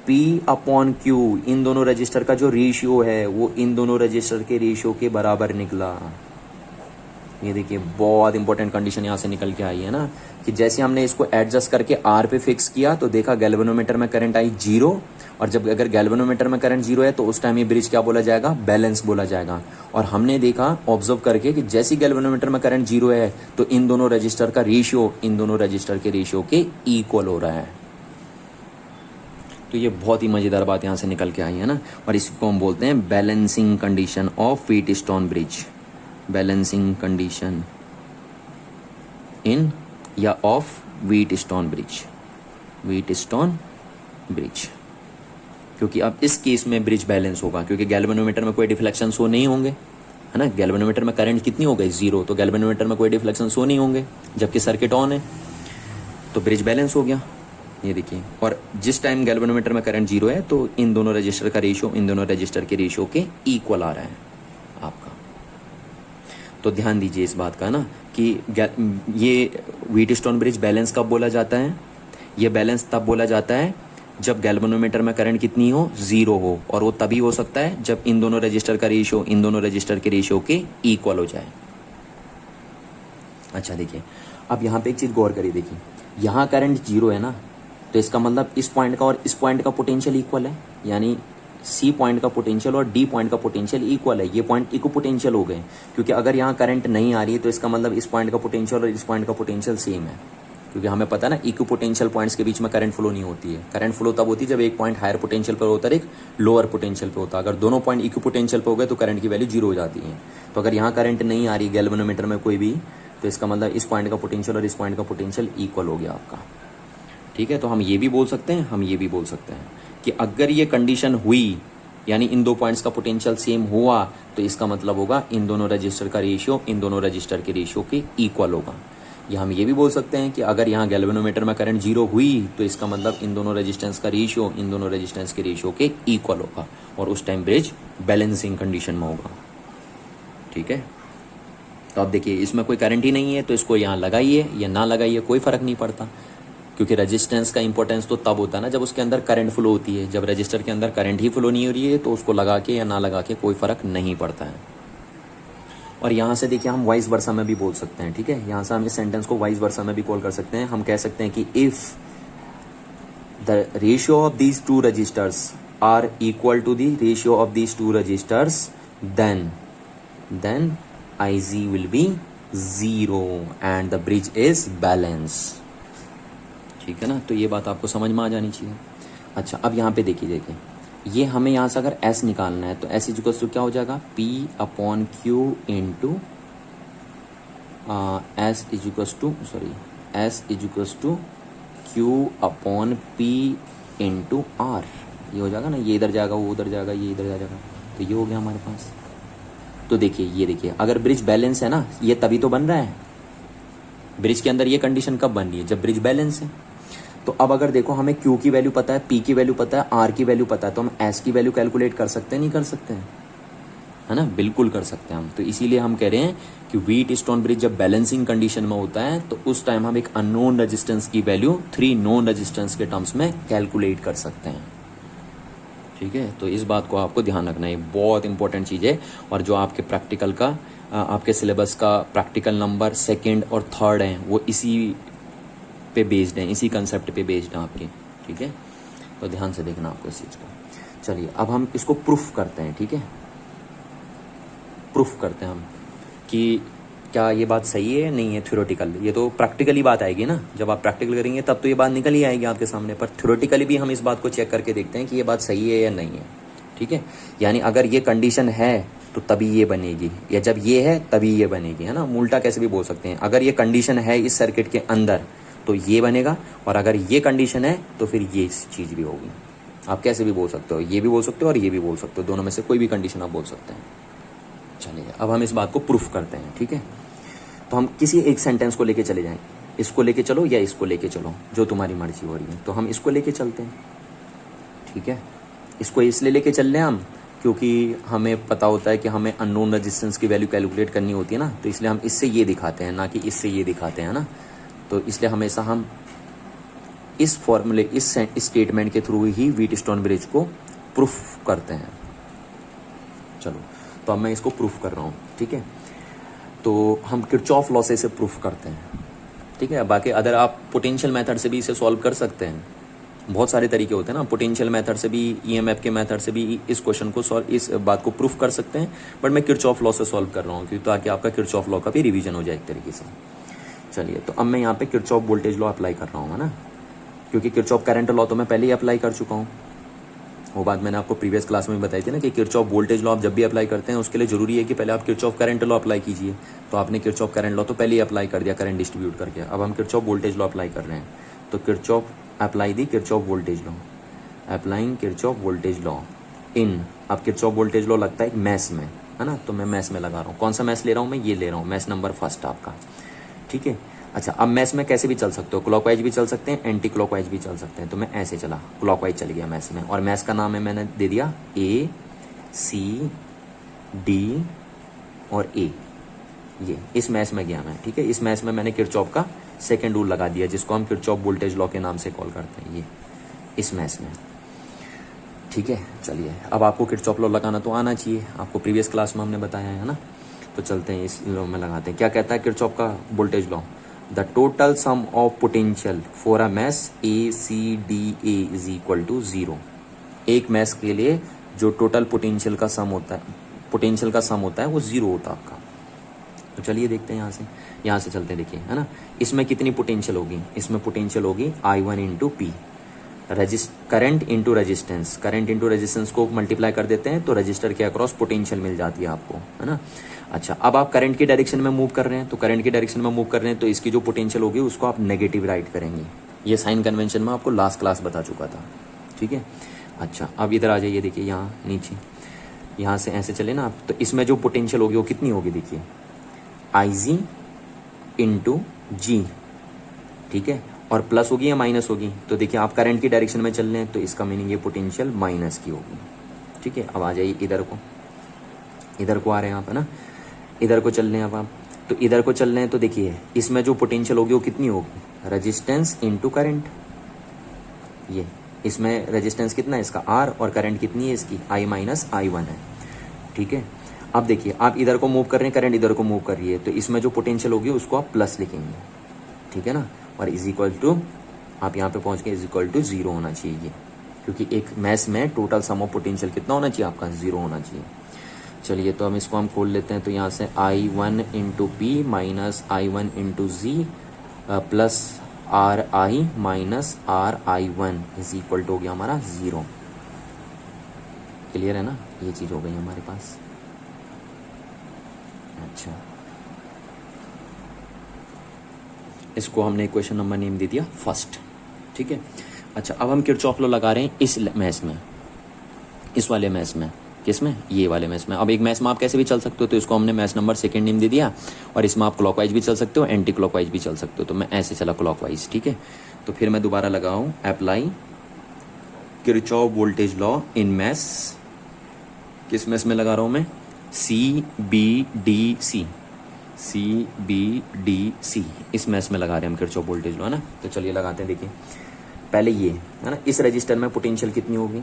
P अपॉन Q, इन दोनों रजिस्टर का जो रेशियो है वो इन दोनों रजिस्टर के रेशियो के बराबर निकला। ये देखिए बहुत इंपॉर्टेंट कंडीशन यहाँ से निकल के आई है ना, कि जैसे हमने इसको एडजस्ट करके R पे फिक्स किया तो देखा गैल्वेनोमीटर में करंट आई 0, और जब अगर गैल्वेनोमीटर में करंट 0 है तो उस टाइम ये ब्रिज क्या बोला जाएगा, बैलेंस बोला जाएगा। और हमने देखा ऑब्जर्व करके कि जैसे गैल्वेनोमीटर में करंट 0 है तो इन दोनों रजिस्टर का रेशियो इन दोनों रजिस्टर के रेशियो के इक्वल हो रहा है। तो ये बहुत ही मजेदार बात यहाँ से निकल के आई है ना, और इसको हम बोलते हैं balancing condition of Wheatstone bridge, balancing condition in या of Wheatstone bridge, Wheatstone bridge. क्योंकि अब इस केस में ब्रिज बैलेंस होगा क्योंकि गैल्वेनोमीटर में कोई डिफ्लेक्शन शो नहीं होंगे, है ना। गैल्वेनोमीटर में करंट कितनी हो गई 0, तो गैल्वेनोमीटर में कोई डिफ्लेक्शन शो नहीं होंगे जबकि सर्किट ऑन है, तो ब्रिज बैलेंस हो गया। ये देखिए, और जिस टाइम गैल्वेनोमीटर में करंट 0 है तो इन दोनों रजिस्टर का रेशियो इन दोनों रजिस्टर के रेशियो के इक्वल आ रहा है आपका। तो ध्यान दीजिए इस बात का ना कि ये व्हीटस्टोन ब्रिज बैलेंस कब बोला जाता है, ये बैलेंस तब बोला जाता है जब गैल्वेनोमीटर में करंट कितनी हो 0 हो, और वो तभी हो सकता है जब इन दोनों रजिस्टर का रेशियो इन दोनों रजिस्टर के रेशियो के इक्वल हो जाए। अच्छा देखिए, अब यहाँ पे एक चीज गौर करिए, देखिए यहाँ करंट 0 है ना, तो इसका मतलब इस पॉइंट का और इस पॉइंट का पोटेंशियल इक्वल है, यानी सी पॉइंट का पोटेंशियल और डी पॉइंट का पोटेंशियल इक्वल है। ये पॉइंट इक्व पोटेंशियल हो गए, क्योंकि अगर यहाँ करंट नहीं आ रही है तो इसका मतलब इस पॉइंट का पोटेंशियल और इस पॉइंट का पोटेंशियल सेम है, क्योंकि हमें पता है ना इक्व पोटेंशियल पॉइंट्स के बीच में करंट फ्लो नहीं होती है। करंट फ्लो तब होती है जब एक पॉइंट हायर पोटेंशियल पर होता है, एक लोअर पोटेंशियल पर होता है। अगर दोनों पॉइंट इक्व पोटेंशियल पर हो गए तो करंट की वैल्यू 0 हो जाती है। तो अगर यहाँ करंट नहीं आ रही गैल्वेनोमीटर में कोई भी, तो इसका मतलब इस पॉइंट का पोटेंशियल और इस पॉइंट का पोटेंशियल इक्वल हो गया आपका। ठीक है, तो हम ये भी बोल सकते हैं, हम ये भी बोल सकते हैं कि अगर ये कंडीशन हुई, यानी इन दो पॉइंट्स का पोटेंशियल सेम हुआ, तो इसका मतलब होगा इन दोनों रजिस्टर का रेशियो इन दोनों रजिस्टर के रेशियो के इक्वल होगा। या हम ये भी बोल सकते हैं कि अगर यहाँ गैल्वेनोमीटर में करंट 0 हुई तो इसका मतलब इन दोनों रेजिस्टेंस का रेशियो इन दोनों रेजिस्टेंस के रेशियो के इक्वल होगा, और उस टाइम ब्रिज बैलेंसिंग कंडीशन में होगा। ठीक है, तो अब देखिए इसमें कोई करंट ही नहीं है तो इसको यहाँ लगाइए या ना लगाइए कोई फर्क नहीं पड़ता, क्योंकि रेजिस्टेंस का इंपॉर्टेंस तो तब होता है ना जब उसके अंदर करंट फ्लो होती है। जब रजिस्टर के अंदर करंट ही फ्लो नहीं हो रही है तो उसको लगा के या ना लगा के कोई फर्क नहीं पड़ता है। और यहाँ से देखिए हम वाइस वर्सा में भी बोल सकते हैं। ठीक है, यहाँ से हम इस सेंटेंस को वाइस वर्सा में भी कॉल कर सकते हैं। हम कह सकते हैं कि if the ratio of these two resistors are equal to the ratio of these two resistors, then IG will be 0 and the bridge is balance। ठीक है ना, तो ये बात आपको समझ में आ जानी चाहिए। अच्छा, अब यहाँ पे देखिए ये हमें यहाँ से अगर S निकालना है तो S इक्वल टू क्या हो जाएगा, P upon Q into S equal to Q upon P into R। ये हो जाएगा ना, ये इधर जाएगा वो उधर जाएगा ये इधर जाएगा, तो ये हो गया हमारे पास। तो देखिए ये देखिए, अगर ब्रिज बैलेंस है ना, ये तभी तो बन रहा है। ब्रिज के अंदर ये कंडीशन कब बन रही है, जब ब्रिज बैलेंस है। तो अब अगर देखो हमें Q की वैल्यू पता है, P की वैल्यू पता है, R की वैल्यू पता है, तो हम S की वैल्यू कैलकुलेट कर सकते हैं नहीं कर सकते हैं, है ना, बिल्कुल कर सकते हैं हम। तो इसीलिए हम कह रहे हैं कि व्हीटस्टोन ब्रिज जब बैलेंसिंग कंडीशन में होता है तो उस टाइम हम एक अननोन रेजिस्टेंस की वैल्यू 3 नोन रेजिस्टेंस के टर्म्स में कैलकुलेट कर सकते हैं। ठीक है, तो इस बात को आपको ध्यान रखना है, बहुत इंपॉर्टेंट चीज़ है। और जो आपके प्रैक्टिकल का आपके सिलेबस का प्रैक्टिकल नंबर 2nd और 3rd हैं वो इसी पे बेस्ड हैं, इसी कंसेप्ट पे बेस्ड हैं आपके। ठीक है, तो ध्यान से देखना आपको इस चीज़ को। चलिए अब हम इसको प्रूफ करते हैं। ठीक है, प्रूफ करते हैं हम कि क्या ये बात सही है या नहीं है। थ्योरेटिकल, ये तो प्रैक्टिकली बात आएगी ना, जब आप प्रैक्टिकल करेंगे तब तो ये बात निकल ही आएगी आपके सामने, पर थ्योरेटिकली भी हम इस बात को चेक करके देखते हैं कि ये बात सही है या नहीं है। ठीक है, यानी अगर ये कंडीशन है तो तभी ये बनेगी, या जब ये है तभी ये बनेगी, है ना। उल्टा कैसे भी बोल सकते हैं, अगर ये कंडीशन है इस सर्किट के अंदर तो ये बनेगा, और अगर ये कंडीशन है तो फिर ये चीज़ भी होगी। आप कैसे भी बोल सकते हो, ये भी बोल सकते हो और ये भी बोल सकते हो, दोनों में से कोई भी कंडीशन आप बोल सकते हैं। चलिए अब हम इस बात को प्रूफ करते हैं। ठीक है, तो हम किसी एक सेंटेंस को लेके चले जाएं, इसको लेके चलो या इसको लेके चलो, जो तुम्हारी मर्जी हो रही है, तो हम इसको लेके चलते हैं, ठीक है। इसको इसलिए लेके चल रहे हैं हम क्योंकि हमें पता होता है कि हमें अननोन रेजिस्टेंस की वैल्यू कैलकुलेट करनी होती है ना, तो इसलिए हम इससे ये दिखाते हैं, ना कि इससे ये दिखाते हैं ना। तो इसलिए हमेशा हम इस फॉर्मूले, इस स्टेटमेंट के थ्रू ही व्हीटस्टोन ब्रिज को प्रूफ करते हैं। चलो, तो अब मैं इसको प्रूफ कर रहा हूँ, ठीक है। तो हम किरचॉफ लॉ से इसे प्रूफ करते हैं, ठीक है। बाकी अदर आप पोटेंशियल मेथड से भी इसे सॉल्व कर सकते हैं, बहुत सारे तरीके होते हैं ना, पोटेंशियल मेथड से भी, ईएमएफ के मेथड से भी इस क्वेश्चन को सॉल्व, इस बात को प्रूफ कर सकते हैं, बट मैं किरचॉफ लॉ से सॉल्व कर रहा हूँ क्योंकि ताकि आपका किरचॉफ लॉ का भी रिवीजन हो जाए एक तरीके से। चलिए, तो अब मैं यहाँ पे किरचॉफ वोल्टेज लॉ अप्लाई कर रहा हूँ, है ना, क्योंकि किरचॉफ करंट लॉ तो मैं पहले ही अप्लाई कर चुका हूँ। वो बात मैंने आपको प्रीवियस क्लास में बताई थी ना कि किरचॉफ वोल्टेज लॉ आप जब भी अप्लाई करते हैं उसके लिए जरूरी है कि पहले आप किरचॉफ करंट लॉ अप्लाई कीजिए। तो आपने किरचॉफ करंट लॉ तो पहले ही अप्लाई कर दिया करंट डिस्ट्रीब्यूट करके, अब हम किरचॉफ वोल्टेज लॉ अप्लाई कर रहे हैं। तो Kirchhoff apply the Kirchhoff voltage law, applying Kirchhoff voltage law इन, अब किरचॉफ वोल्टेज लॉ लगता है मैस में, है ना, तो मैं मैस में लगा रहा हूँ। कौन सा मैस ले रहा हूँ मैं, ये ले रहा हूँ, मैस नंबर फर्स्ट आपका, ठीक है। अच्छा, अब मैस में कैसे भी चल सकते हो, क्लॉकवाइज भी चल सकते हैं, एंटी क्लॉकवाइज भी चल सकते हैं। तो मैं ऐसे चला, क्लॉकवाइज चल गया मैस में, और मैस का नाम है मैंने दे दिया ए सी डी और ए, ये इस मैस में गया मैं, ठीक है। इस मैस में मैंने किरचॉफ का सेकंड रूल लगा दिया, जिसको हम किरचॉफ वोल्टेज लॉ के नाम से कॉल करते हैं, ये इस मैस में, ठीक है। चलिए, अब आपको किरचॉफ लॉ लगाना तो आना चाहिए, आपको प्रीवियस क्लास में हमने बताया है ना। तो चलते हैं इस लॉ में लगाते हैं। क्या कहता है किरचॉफ का voltage law, the total sum of potential for a mesh A C D A is equal to 0। एक मैस के लिए जो टोटल पोटेंशियल का सम होता है, पोटेंशियल का सम होता है, वो 0 होता है आपका। तो चलिए देखते हैं यहाँ से चलते हैं, देखिए, है ना। इसमें कितनी पोटेंशियल होगी, इसमें पोटेंशियल होगी I1 into P, current into resistance, current into resistance को मल्टीप्लाई कर देते हैं तो रजिस्टर के अक्रॉस पोटेंशियल मिल जाती है आपको, है ना। अच्छा, अब आप करंट की डायरेक्शन में मूव कर रहे हैं, तो करंट की डायरेक्शन में मूव कर रहे हैं तो इसकी जो पोटेंशियल होगी उसको आप नेगेटिव राइट करेंगे। ये साइन कन्वेंशन में आपको लास्ट क्लास बता चुका था, ठीक है। अच्छा, अब इधर आ जाइए, देखिए यहाँ नीचे, यहाँ से ऐसे चले ना आप, तो इसमें जो पोटेंशियल होगी वो कितनी होगी, देखिए IG इंटू जी, ठीक है, और प्लस होगी या माइनस होगी। तो देखिए आप करंट की डायरेक्शन में चल रहे हैं तो इसका मीनिंग ये पोटेंशियल माइनस की होगी, ठीक है। अब आ जाइए इधर को आ रहे हैं आप, है ना, इधर को चल रहे हैं अब आप, तो इधर को चल रहे हैं तो देखिए इसमें जो पोटेंशियल होगी वो कितनी होगी, रेजिस्टेंस इंटू करंट, ये इसमें रेजिस्टेंस कितना है इसका R, और करंट कितनी है इसकी I माइनस I1 है, ठीक है। अब देखिए आप इधर को मूव कर रहे हैं, करंट इधर को मूव कर रही है, तो इसमें जो पोटेंशियल होगी उसको आप प्लस लिखेंगे, ठीक है ना, और इज इक्वल टू, आप यहाँ पे पहुँच गए, इज इक्वल टू 0 होना चाहिए ये, क्योंकि एक मैस में टोटल सम ऑफ पोटेंशियल कितना होना चाहिए आपका, 0 होना चाहिए। चलिए, तो हम इसको हम खोल लेते हैं, तो यहाँ से I1 into P minus I1 into G plus RI minus RI1 is equal to हो गया हमारा 0। क्लियर है ना, ये चीज़ हो गई हमारे पास। अच्छा, इसको हमने क्वेश्चन नंबर नेम दे दिया फर्स्ट, ठीक है। अच्छा, अब हम किरचॉफ लॉ लगा रहे हैं इस मैस में, इस वाले मैस में, किसमें, ये वाले मैस में। अब एक मैस में आप कैसे भी चल सकते हो, तो इसको हमने मैस नंबर सेकंड नेम दे दिया, और इसमें आप क्लॉकवाइज भी चल सकते हो, एंटी क्लॉकवाइज भी चल सकते हो। तो मैं ऐसे चला क्लॉकवाइज, ठीक है। तो फिर मैं दोबारा लगाऊं, apply Kirchhoff voltage law in mesh, किस मैस में लगा रहा हूं मैं, CBDC, CBDC, इस मैस में लगा रहे हैं हम किरचॉफ वोल्टेज लॉ, है ना। तो चलिए लगाते हैं, देखिए पहले ये है ना, इस रजिस्टर में पोटेंशियल कितनी होगी,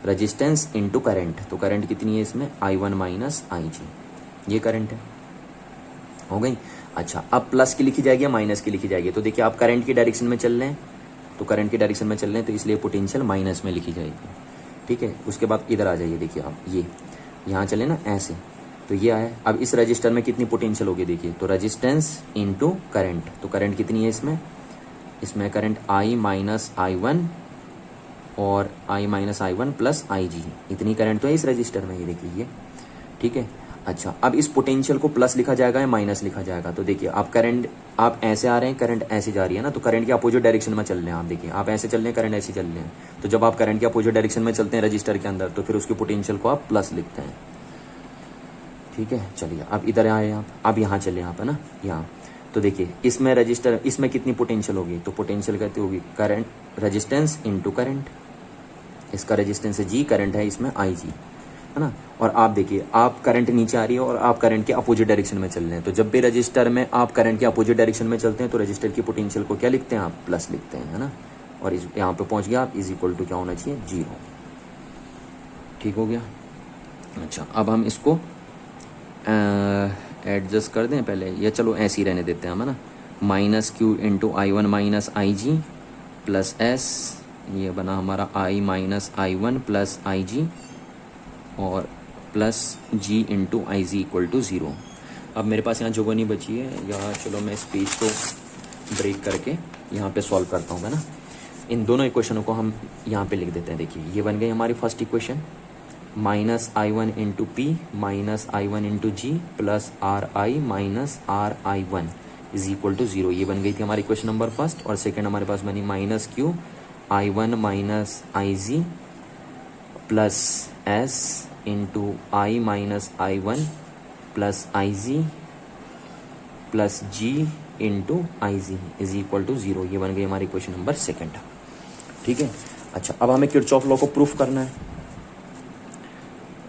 रेजिस्टेंस इंटू करंट, तो करंट कितनी है इसमें, I1 माइनस IG, ये करंट है, हो गई। अच्छा, अब प्लस की लिखी जाएगी या माइनस की लिखी जाएगी, तो देखिए आप करंट की डायरेक्शन में चल रहे हैं, तो करंट की डायरेक्शन में चल रहे हैं तो इसलिए पोटेंशियल माइनस में लिखी जाएगी, ठीक है। उसके बाद इधर आ जाइए, देखिए आप ये यहाँ चले ना ऐसे, तो ये आया। अब इस रजिस्टर में कितनी पोटेंशियल होगी, देखिए, तो रेजिस्टेंस इंटू करंट, तो करंट कितनी है इसमें करंट I माइनस I1 और I minus I1 plus IG, इतनी करंट तो है इस रजिस्टर में, ये देखिए ये, ठीक है। अच्छा, अब इस पोटेंशियल को प्लस लिखा जाएगा या माइनस लिखा जाएगा, तो देखिए आप करंट, आप ऐसे आ रहे हैं, करंट ऐसे जा रही है ना, तो करंट के अपोजिट डायरेक्शन में चल रहे हैं आप, देखिए आप ऐसे चल रहे हैं, करंट ऐसे चल रहे हैं, तो जब आप करंट के अपोजिट डायरेक्शन में चलते हैं रजिस्टर के अंदर, तो फिर उसकी पोटेंशियल को आप प्लस लिखते हैं, ठीक है, चलिए अब इधर आए आप, अब यहाँ चले आप, है ना, यहाँ। तो देखिए इसमें रजिस्टर, इसमें कितनी पोटेंशियल होगी, तो पोटेंशियल कहती होगी करंट, रेजिस्टेंस इनटू करंट। इसका रेजिस्टेंस है जी, करंट है इसमें आई जी, है ना। और आप देखिए, आप करंट नीचे आ रही है और आप करंट के अपोजिट डायरेक्शन में चल रहे हैं। तो जब भी रजिस्टर में आप करंट के अपोजिट डायरेक्शन में चलते हैं तो रजिस्टर की पोटेंशियल को क्या लिखते हैं आप, प्लस लिखते हैं, है ना। और इस यहाँ पे पहुँच गया आप, इज इक्वल टू क्या होना चाहिए, जीरो। ठीक हो गया। अच्छा, अब हम इसको एडजस्ट कर दें पहले, या चलो ऐसे ही रहने देते हैं हम, है ना। Minus Q into I one minus I G plus S, ये बना हमारा I minus I one plus I G, और plus G into I G equal to zero. अब मेरे पास यहाँ जगह नहीं बची है, या चलो मैं इस पेज को ब्रेक करके यहाँ पे सॉल्व करता हूँ, है ना। इन दोनों इक्वेशनों को हम यहाँ पे लिख देते हैं। देखिए ये बन गई हमारी first equation, minus I one into P minus I one into G plus R I minus R I one is equal to zero. ये बन गई थी हमारी इक्वेशन नंबर फर्स्ट। और सेकेंड हमारे पास बनी minus Q I one minus I G plus S into I minus I one plus I G plus G into I G is equal to zero. ये बन गई हमारी इक्वेशन नंबर सेकेंड। ठीक है। अच्छा, अब हमें किरचॉफ लॉ को प्रूफ करना है,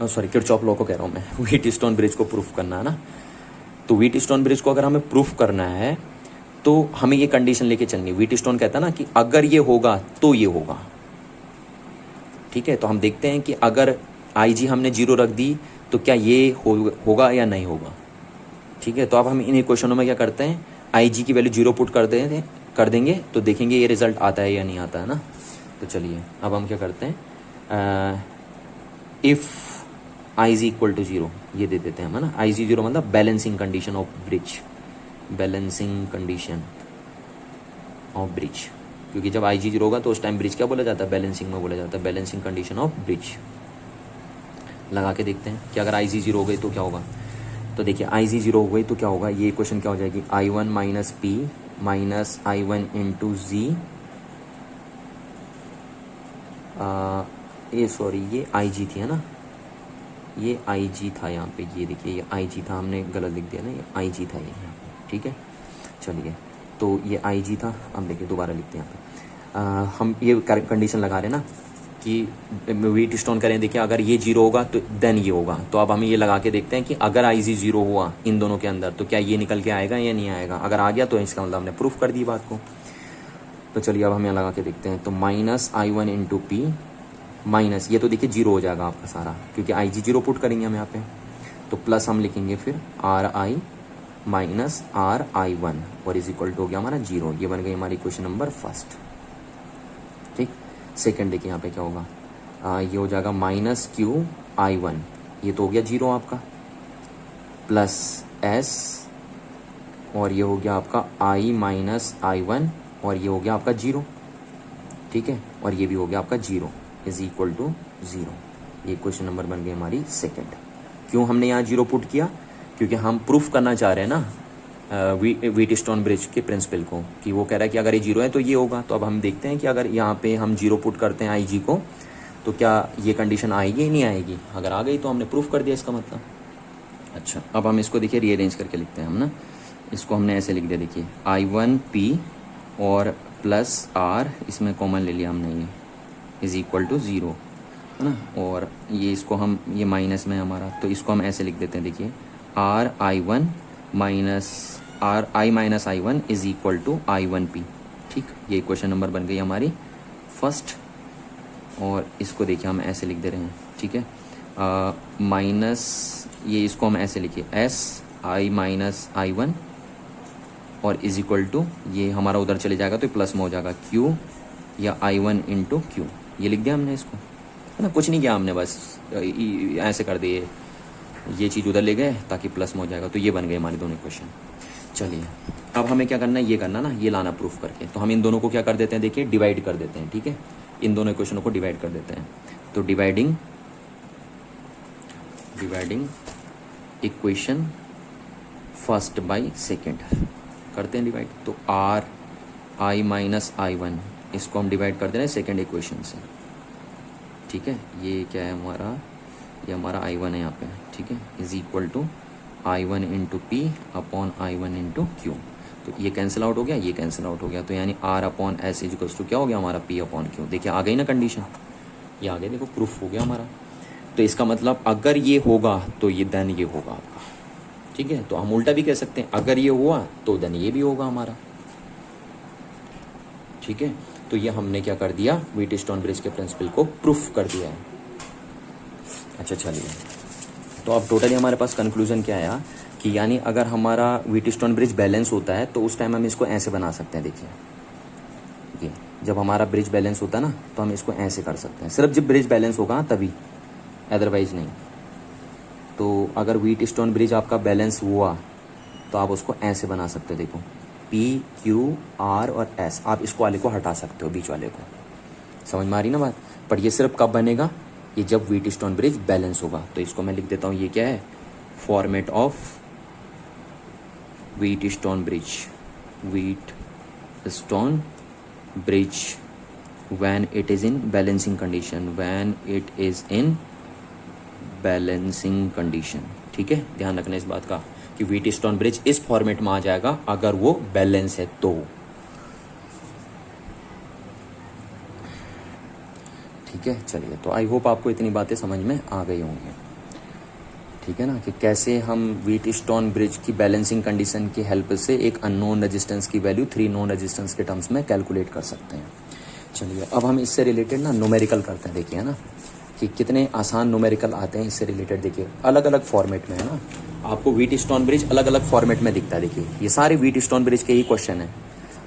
सॉरी किरचॉफ लॉ को कह रहा हूँ मैं, व्हीटस्टोन ब्रिज को प्रूफ करना है ना। तो व्हीटस्टोन ब्रिज को अगर हमें प्रूफ करना है तो हमें ये कंडीशन लेके चलनी है। व्हीटस्टोन कहता है ना कि अगर ये होगा तो ये होगा। ठीक है, तो हम देखते हैं कि अगर आई जी हमने जीरो रख दी तो क्या ये होगा या नहीं होगा। ठीक है, तो अब हम इन इक्वेशनों में क्या करते हैं, आई जी की वैल्यू जीरो पुट कर देंगे तो देखेंगे ये रिजल्ट आता है या नहीं आता है ना। तो चलिए अब हम क्या करते हैं, if I G equal to zero ये दे देते हैं हम, है ना। आई जी जीरो मतलब balancing condition of bridge, balancing condition of bridge, क्योंकि जब आई जी जीरो होगा तो उस टाइम ब्रिज क्या बोला जाता है, बैलेंसिंग में बोला जाता है, बैलेंसिंग कंडीशन ऑफ ब्रिज। लगा के देखते हैं कि अगर आई जी जीरो हो गई तो क्या होगा। तो देखिए आई जी जीरो हो गई तो क्या होगा, ये क्वेश्चन क्या हो जाएगी, I one minus P minus I one into G, ये सॉरी ये आई जी थी, है ना, ये आई जी था यहाँ पे, ये देखिए ये आई जी था, हमने गलत लिख दिया ना, ये आई जी था ये यहाँ पे। ठीक है, चलिए तो ये आई जी था, अब देखिए दोबारा लिखते हैं यहाँ पे, हम ये कंडीशन लगा रहे हैं ना कि व्हीटस्टोन करें, देखिए अगर ये जीरो होगा तो देन ये होगा। तो अब हम ये लगा के देखते हैं कि अगर आई जी जीरो हुआ इन दोनों के अंदर तो क्या ये निकल के आएगा या नहीं आएगा। अगर आ गया तो इसका मतलब हमने प्रूफ कर दी बात को। तो चलिए अब हम यहाँ लगा के देखते हैं। तो minus I one into P minus, ये तो देखिए जीरो हो जाएगा आपका सारा, क्योंकि आई जी जीरो पुट करेंगे हम यहाँ पे। तो प्लस हम लिखेंगे फिर are I minus R I one और इज इक्वल टू हो गया हमारा जीरो। ये बन गई हमारी क्वेश्चन नंबर फर्स्ट। ठीक, सेकंड देखिए यहाँ पे क्या होगा, ये हो जाएगा माइनस क्यू आई वन, ये तो हो गया जीरो आपका, प्लस एस और ये हो गया आपका आई माइनस आई वन और ये हो गया आपका जीरो। ठीक है, और ये भी हो गया आपका zero is equal to zero. ये क्वेश्चन नंबर बन गई हमारी सेकंड। क्यों हमने यहाँ जीरो पुट किया, क्योंकि हम प्रूफ करना चाह रहे हैं ना व्हीटस्टोन ब्रिज के प्रिंसिपल को, कि वो कह रहा है कि अगर ये जीरो है तो ये होगा। तो अब हम देखते हैं कि अगर यहाँ पे हम जीरो पुट करते हैं आई जी को तो क्या ये कंडीशन आएगी नहीं आएगी। अगर आ गई तो हमने प्रूफ कर दिया इसका मतलब। अच्छा, अब हम इसको देखिए रीअरेंज करके लिखते हैं हम ना। इसको हमने ऐसे लिख दिया, देखिए आई वन पी और प्लस आर, इसमें कॉमन ले लिया हमने, ये इज़ इक्वल टू ज़ीरो, है ना। और ये इसको हम, ये माइनस में हमारा, तो इसको हम ऐसे लिख देते हैं, देखिए R I one minus R I minus I one is equal to I one P. ठीक, ये क्वेश्चन नंबर बन गई हमारी फर्स्ट। और इसको देखिए हम ऐसे लिख दे रहे हैं, ठीक है, माइनस, ये इसको हम ऐसे लिखिए S I minus I one और इज इक्वल टू, ये हमारा उधर चले जाएगा तो प्लस में हो जाएगा क्यू या आई वन इंटू क्यू। ये लिख दिया हमने इसको, है ना, कुछ नहीं किया हमने, बस ऐसे कर दिए, ये चीज़ उधर ले गए ताकि प्लस में हो जाएगा। तो ये बन गए हमारे दोनों क्वेश्चन। चलिए अब हमें क्या करना है, ये करना ना, ये लाना प्रूफ करके। तो हम इन दोनों को क्या कर देते हैं, देखिए डिवाइड कर देते हैं। ठीक है, इन दोनों इक्वेशनों को डिवाइड कर देते हैं। तो dividing equation first by second करते हैं डिवाइड। तो are I minus I one, इसको हम डिवाइड कर दे रहे हैं सेकेंड इक्वेशन से। ठीक है, ये क्या है हमारा ये हमारा I1 है यहाँ पे, ठीक है, is equal to I1 into P upon I1 into Q. तो ये कैंसिल आउट हो गया, ये कैंसिल आउट हो गया, तो यानी R upon S is equals to क्या हो गया हमारा P अपॉन क्यू। देखिए आ गई ना कंडीशन, ये आ गई, देखो प्रूफ हो गया हमारा। तो इसका मतलब अगर ये होगा तो ये देन ये होगा आपका, ठीक है। तो हम उल्टा भी कह सकते हैं, अगर ये हुआ तो देन ये भी होगा हमारा, ठीक है। तो ये हमने क्या कर दिया, व्हीटस्टोन ब्रिज के प्रिंसिपल को प्रूफ कर दिया है। अच्छा चलिए, तो अब टोटली हमारे पास कंक्लूजन क्या आया कि यानी अगर हमारा व्हीटस्टोन ब्रिज बैलेंस होता है तो उस टाइम हम इसको ऐसे बना सकते हैं। देखिए जब हमारा ब्रिज बैलेंस होता है ना तो हम इसको ऐसे कर सकते हैं, सिर्फ जब ब्रिज बैलेंस होगा तभी, अदरवाइज नहीं। तो अगर व्हीटस्टोन ब्रिज आपका बैलेंस हुआ तो आप उसको ऐसे बना सकते हो, देखो P Q R और S, आप इसको वाले को हटा सकते हो, बीच वाले को, समझ में आ रही ना बात। पर ये सिर्फ कब बनेगा, ये जब व्हीटस्टोन ब्रिज बैलेंस होगा। तो इसको मैं लिख देता हूँ, ये क्या है, format of Wheatstone bridge, Wheatstone bridge when it is in balancing condition, when it is in balancing condition, ठीक है। ध्यान रखना इस बात का कि व्हीटस्टोन ब्रिज इस फॉर्मेट में आ जाएगा अगर वो बैलेंस है तो, ठीक है। चलिए, तो आई होप आपको इतनी बातें समझ में आ गई होंगी, ठीक है ना, कि कैसे हम व्हीटस्टोन ब्रिज की बैलेंसिंग कंडीशन की हेल्प से एक अननोन रेजिस्टेंस की वैल्यू 3 नोन रेजिस्टेंस के टर्म्स में कैलकुलेट कर सकते हैं। चलिए अब हम इससे रिलेटेड ना न्यूमेरिकल करते हैं, देखिए ना कि कितने आसान न्यूमेरिकल आते हैं इससे रिलेटेड। देखिए अलग अलग फॉर्मेट में है ना, आपको व्हीटस्टोन ब्रिज अलग अलग फॉर्मेट में दिखता है। देखिए ये सारे व्हीटस्टोन ब्रिज के ही क्वेश्चन है,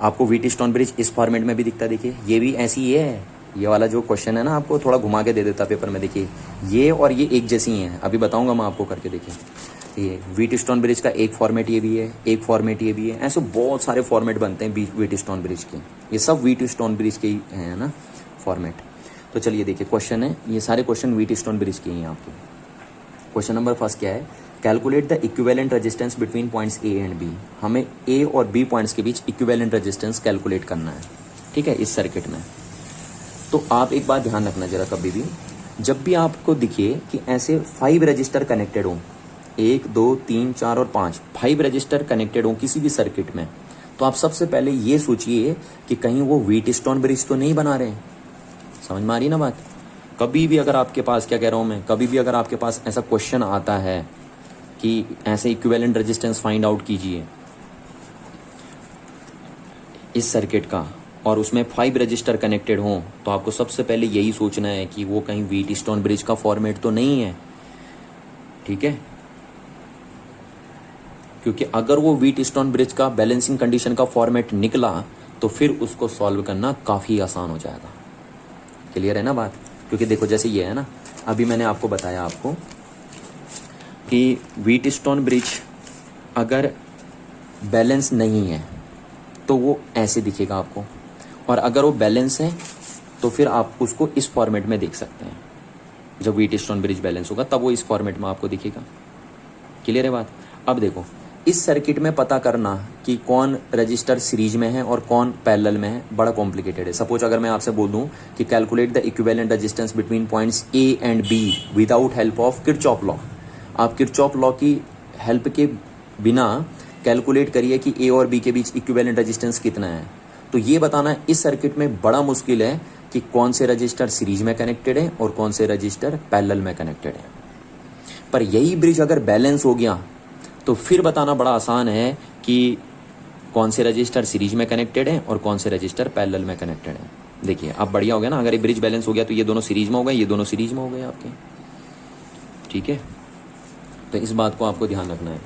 आपको व्हीटस्टोन ब्रिज इस फॉर्मेट में भी दिखता है। देखिए ये भी ऐसी ही है, ये वाला जो क्वेश्चन है ना आपको थोड़ा घुमा के दे देता पेपर में। देखिए ये और ये एक जैसी ही है, अभी बताऊंगा मैं आपको करके। देखिए ये व्हीटस्टोन ब्रिज का एक फॉर्मेट ये भी है, एक फॉर्मेट ये भी है, ऐसे बहुत सारे फॉर्मेट बनते हैं व्हीटस्टोन ब्रिज के। ये सब व्हीटस्टोन ब्रिज के ही हैं ना फॉर्मेट। तो चलिए देखिए क्वेश्चन है, ये सारे क्वेश्चन व्हीटस्टोन ब्रिज के ही हैं आपके। क्वेश्चन नंबर फर्स्ट क्या है, calculate the equivalent resistance between points A and B. हमें ए और बी पॉइंट्स के बीच इक्विवेलेंट रेजिस्टेंस कैलकुलेट करना है, ठीक है, इस सर्किट में। तो आप एक बात ध्यान रखना जरा, कभी भी जब भी आपको दिखे कि ऐसे 5 रजिस्टर कनेक्टेड हों, 1 2 3 4 और 5 रजिस्टर कनेक्टेड हों किसी भी सर्किट में, तो आप सबसे पहले ये सोचिए कि कहीं वो व्हीटस्टोन ब्रिज तो नहीं बना रहे हैं। समझ में आ रही ना बात। कभी भी अगर आपके पास, क्या कह रहा हूँ मैं, कभी भी अगर आपके पास ऐसा क्वेश्चन आता है कि ऐसे इक्विवेलेंट रेजिस्टेंस फाइंड आउट कीजिए इस सर्किट का और उसमें 5 रजिस्टर कनेक्टेड हों, तो आपको सबसे पहले यही सोचना है कि वो कहीं व्हीटस्टोन ब्रिज का फॉर्मेट तो नहीं है, ठीक है। क्योंकि अगर वो व्हीटस्टोन ब्रिज का बैलेंसिंग कंडीशन का फॉर्मेट निकला तो फिर उसको सॉल्व करना काफ़ी आसान हो जाएगा। क्लियर है ना बात। क्योंकि देखो जैसे ये है ना, अभी मैंने आपको बताया आपको कि व्हीटस्टोन ब्रिज अगर बैलेंस नहीं है तो वो ऐसे दिखेगा आपको, और अगर वो बैलेंस है तो फिर आप उसको इस फॉर्मेट में देख सकते हैं। जब व्हीटस्टोन ब्रिज बैलेंस होगा तब वो इस फॉर्मेट में आपको दिखेगा। क्लियर है बात। अब देखो इस सर्किट में पता करना कि कौन रजिस्टर सीरीज में है और कौन पैरेलल में है बड़ा कॉम्प्लिकेटेड है। सपोज अगर मैं आपसे बोल दूं कि calculate the equivalent resistance between points A and B without help of Kirchhoff law, आप किरचॉफ लॉ की हेल्प के बिना कैलकुलेट करिए कि ए और बी के बीच इक्विवेलेंट रेजिस्टेंस कितना है। तो ये बताना इस सर्किट में बड़ा मुश्किल है कि कौन से रजिस्टर सीरीज में कनेक्टेड है और कौन से रजिस्टर पैरेलल में कनेक्टेड है। पर यही ब्रिज अगर बैलेंस हो गया तो फिर बताना बड़ा आसान है कि कौन से रजिस्टर सीरीज में कनेक्टेड है और कौन से रजिस्टर पैरेलल में कनेक्टेड है। देखिए अब बढ़िया हो गया ना, अगर ये ब्रिज बैलेंस हो गया तो ये दोनों सीरीज में हो गए, ये दोनों सीरीज में हो गए आपके, ठीक है। तो इस बात को आपको ध्यान रखना है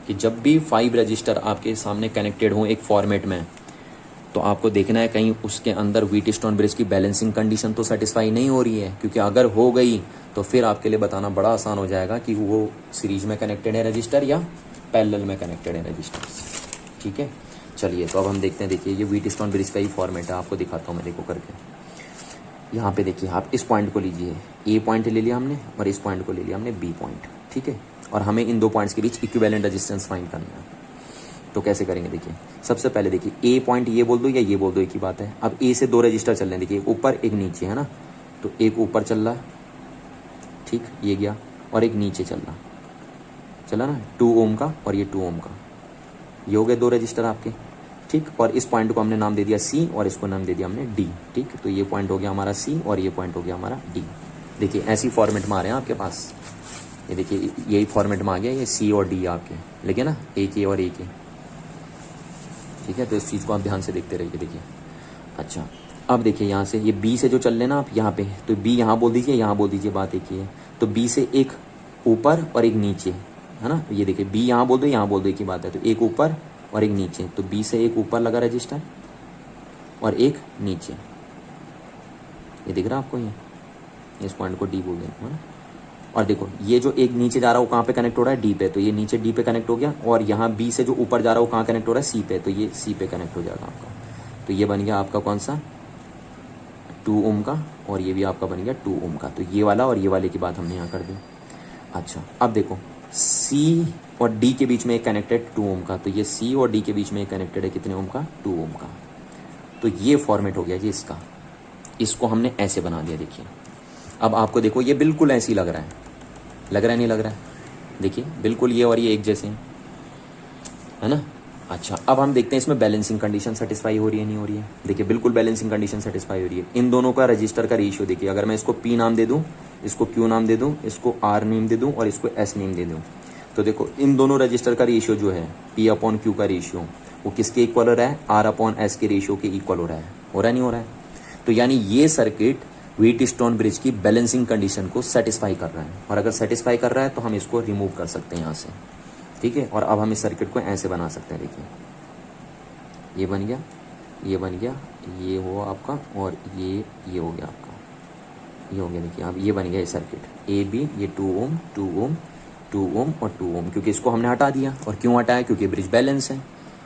कि जब भी 5 रजिस्टर आपके सामने कनेक्टेड हों एक फॉर्मेट में, तो आपको देखना है कहीं उसके अंदर व्हीटस्टोन ब्रिज की बैलेंसिंग कंडीशन तो सेटिस्फाई नहीं हो रही है। क्योंकि अगर हो गई तो फिर आपके लिए बताना बड़ा आसान हो जाएगा कि वो सीरीज में कनेक्टेड है रजिस्टर या पैरेलल में कनेक्टेड है रजिस्टर्स, ठीक है। चलिए तो अब हम देखते हैं। देखिए ये व्हीटस्टोन ब्रिज का ही फॉर्मेट है, आपको दिखाता हूँ मैं, देखो करके। यहाँ पे देखिए आप इस पॉइंट को लीजिए, ए पॉइंट ले लिया हमने और इस पॉइंट को ले लिया हमने बी पॉइंट, ठीक है। और हमें इन दो पॉइंट्स के बीच इक्विवेलेंट रेजिस्टेंस फाइंड करना है। तो कैसे करेंगे, देखिए सबसे पहले देखिए ए पॉइंट ये बोल दो या ये बोल दो, एक ही बात है। अब ए से 2 रजिस्टर चल रहे हैं, देखिए एक ऊपर एक नीचे है ना, तो एक ऊपर चल रहा है, ठीक, ये गया। और एक नीचे चला ना 2 ओम का और ये 2 ओम का, ये हो गए 2 रजिस्टर आपके, ठीक। और इस पॉइंट को हमने नाम दे दिया सी और इसको नाम दे दिया हमने डी, ठीक। तो ये पॉइंट हो गया हमारा सी और ये पॉइंट हो गया हमारा डी। देखिए ऐसी फॉर्मेट में आ रहे हैं आपके पास, ये देखिए यही फॉर्मेट में आ गया, ये सी और डी आपके लेकिन ना एक ए और एक ए, ठीक है। तो इस चीज़ को आप ध्यान से देखते रहिए। देखिए अच्छा अब देखिए यहाँ से ये बी से जो चल लेना आप यहाँ पे, तो बी यहाँ बोल दीजिए, यहाँ बोल दीजिए, बात एक ही है। तो बी से एक ऊपर और एक नीचे, है ना। ये देखिए बी यहाँ बोल दो, यहाँ बोल दो, एक ही बात है। तो एक ऊपर और एक नीचे, तो बी से एक ऊपर लगा रजिस्टर और एक नीचे, ये दिख रहा है आपको, ये इस पॉइंट को डी बोल दें, है ना। और देखो ये जो एक नीचे जा रहा है वो कहाँ पे कनेक्ट हो रहा है, डी पे, तो ये नीचे डी पे कनेक्ट हो गया। और यहाँ बी से जो ऊपर जा रहा है वो कहाँ कनेक्ट हो रहा है, सी पे, तो ये सी पे कनेक्ट हो जाएगा आपका। तो ये बन गया आपका कौन सा 2 ओम का, और ये भी आपका बन गया 2 ओम का। तो ये वाला और ये वाले की बात हमने यहाँ कर दी। अच्छा अब देखो सी और डी के बीच में एक कनेक्टेड 2 ओम का, तो ये सी और डी के बीच में एक कनेक्टेड है कितने ओम का, 2 ओम का। तो ये फॉर्मेट हो गया जी इसका, इसको हमने ऐसे बना दिया। देखिए अब आपको देखो ये बिल्कुल ऐसे ही लग रहा है नहीं लग रहा है, देखिए बिल्कुल ये और ये एक जैसे हैं, है ना। अच्छा अब हम देखते हैं इसमें बैलेंसिंग कंडीशन सेटिस्फाई हो रही है नहीं हो रही है। देखिए बिल्कुल बैलेंसिंग कंडीशन सेटिस्फाई हो रही है। इन दोनों का रजिस्टर का रेशियो देखिए, अगर मैं इसको पी नाम दे दूं, इसको क्यू नाम दे दूं, इसको आर नेम दे दूं और इसको एस नेम दे दूं, तो देखो इन दोनों रजिस्टर का रेशियो जो है पी अपॉन क्यू का रेशियो वो किसके इक्वल हो रहा है, आर अपॉन एस के रेशियो के इक्वल हो रहा है नहीं हो रहा है। तो यानी ये सर्किट व्हीटस्टोन ब्रिज की बैलेंसिंग कंडीशन को सेटिस्फाई कर रहा है, और अगर सेटिस्फाई कर रहा है तो हम इसको रिमूव कर सकते हैं यहाँ से, ठीक है। और अब हम इस सर्किट को ऐसे बना सकते हैं। देखिए ये बन गया, ये बन गया, ये हो आपका, और ये हो गया आपका, ये हो गया। देखिए अब ये बन गया ये सर्किट ए बी, ये 2 ओम 2 ओम 2 ओम और 2 ओम, क्योंकि इसको हमने हटा दिया। और क्यों हटाया, क्योंकि ब्रिज बैलेंस है,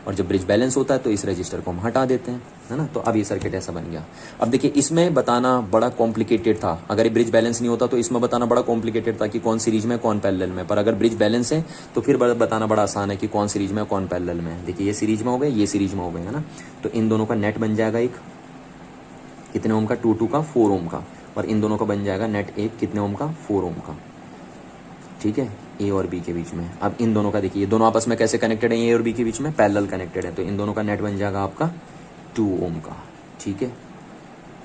और जब ब्रिज बैलेंस होता है तो इस रजिस्टर को हम हटा देते हैं, है ना। तो अब ये सर्किट ऐसा बन गया। अब देखिए इसमें बताना बड़ा कॉम्प्लिकेटेड था, अगर ये ब्रिज बैलेंस नहीं होता तो इसमें बताना बड़ा कॉम्प्लिकेटेड था कि कौन सीरीज में कौन पैरेलल में, पर अगर ब्रिज बैलेंस है तो फिर बताना बड़ा आसान है कि कौन सीरीज में कौन पैरेलल में है। देखिए ये सीरीज में हो गए, ये सीरीज में हो गए, है ना। तो इन दोनों का नेट बन जाएगा एक कितने ओम का, 2 का 4 ओम का, और इन दोनों का बन जाएगा नेट एक कितने ओम का, 4 ओम का, ठीक है, ए और बी के बीच में। अब इन दोनों का देखिए ये दोनों आपस में कैसे कनेक्टेड है, ए और बी के बीच में पैरेलल कनेक्टेड है, तो इन दोनों का नेट बन जाएगा आपका 2 ओम का, ठीक है।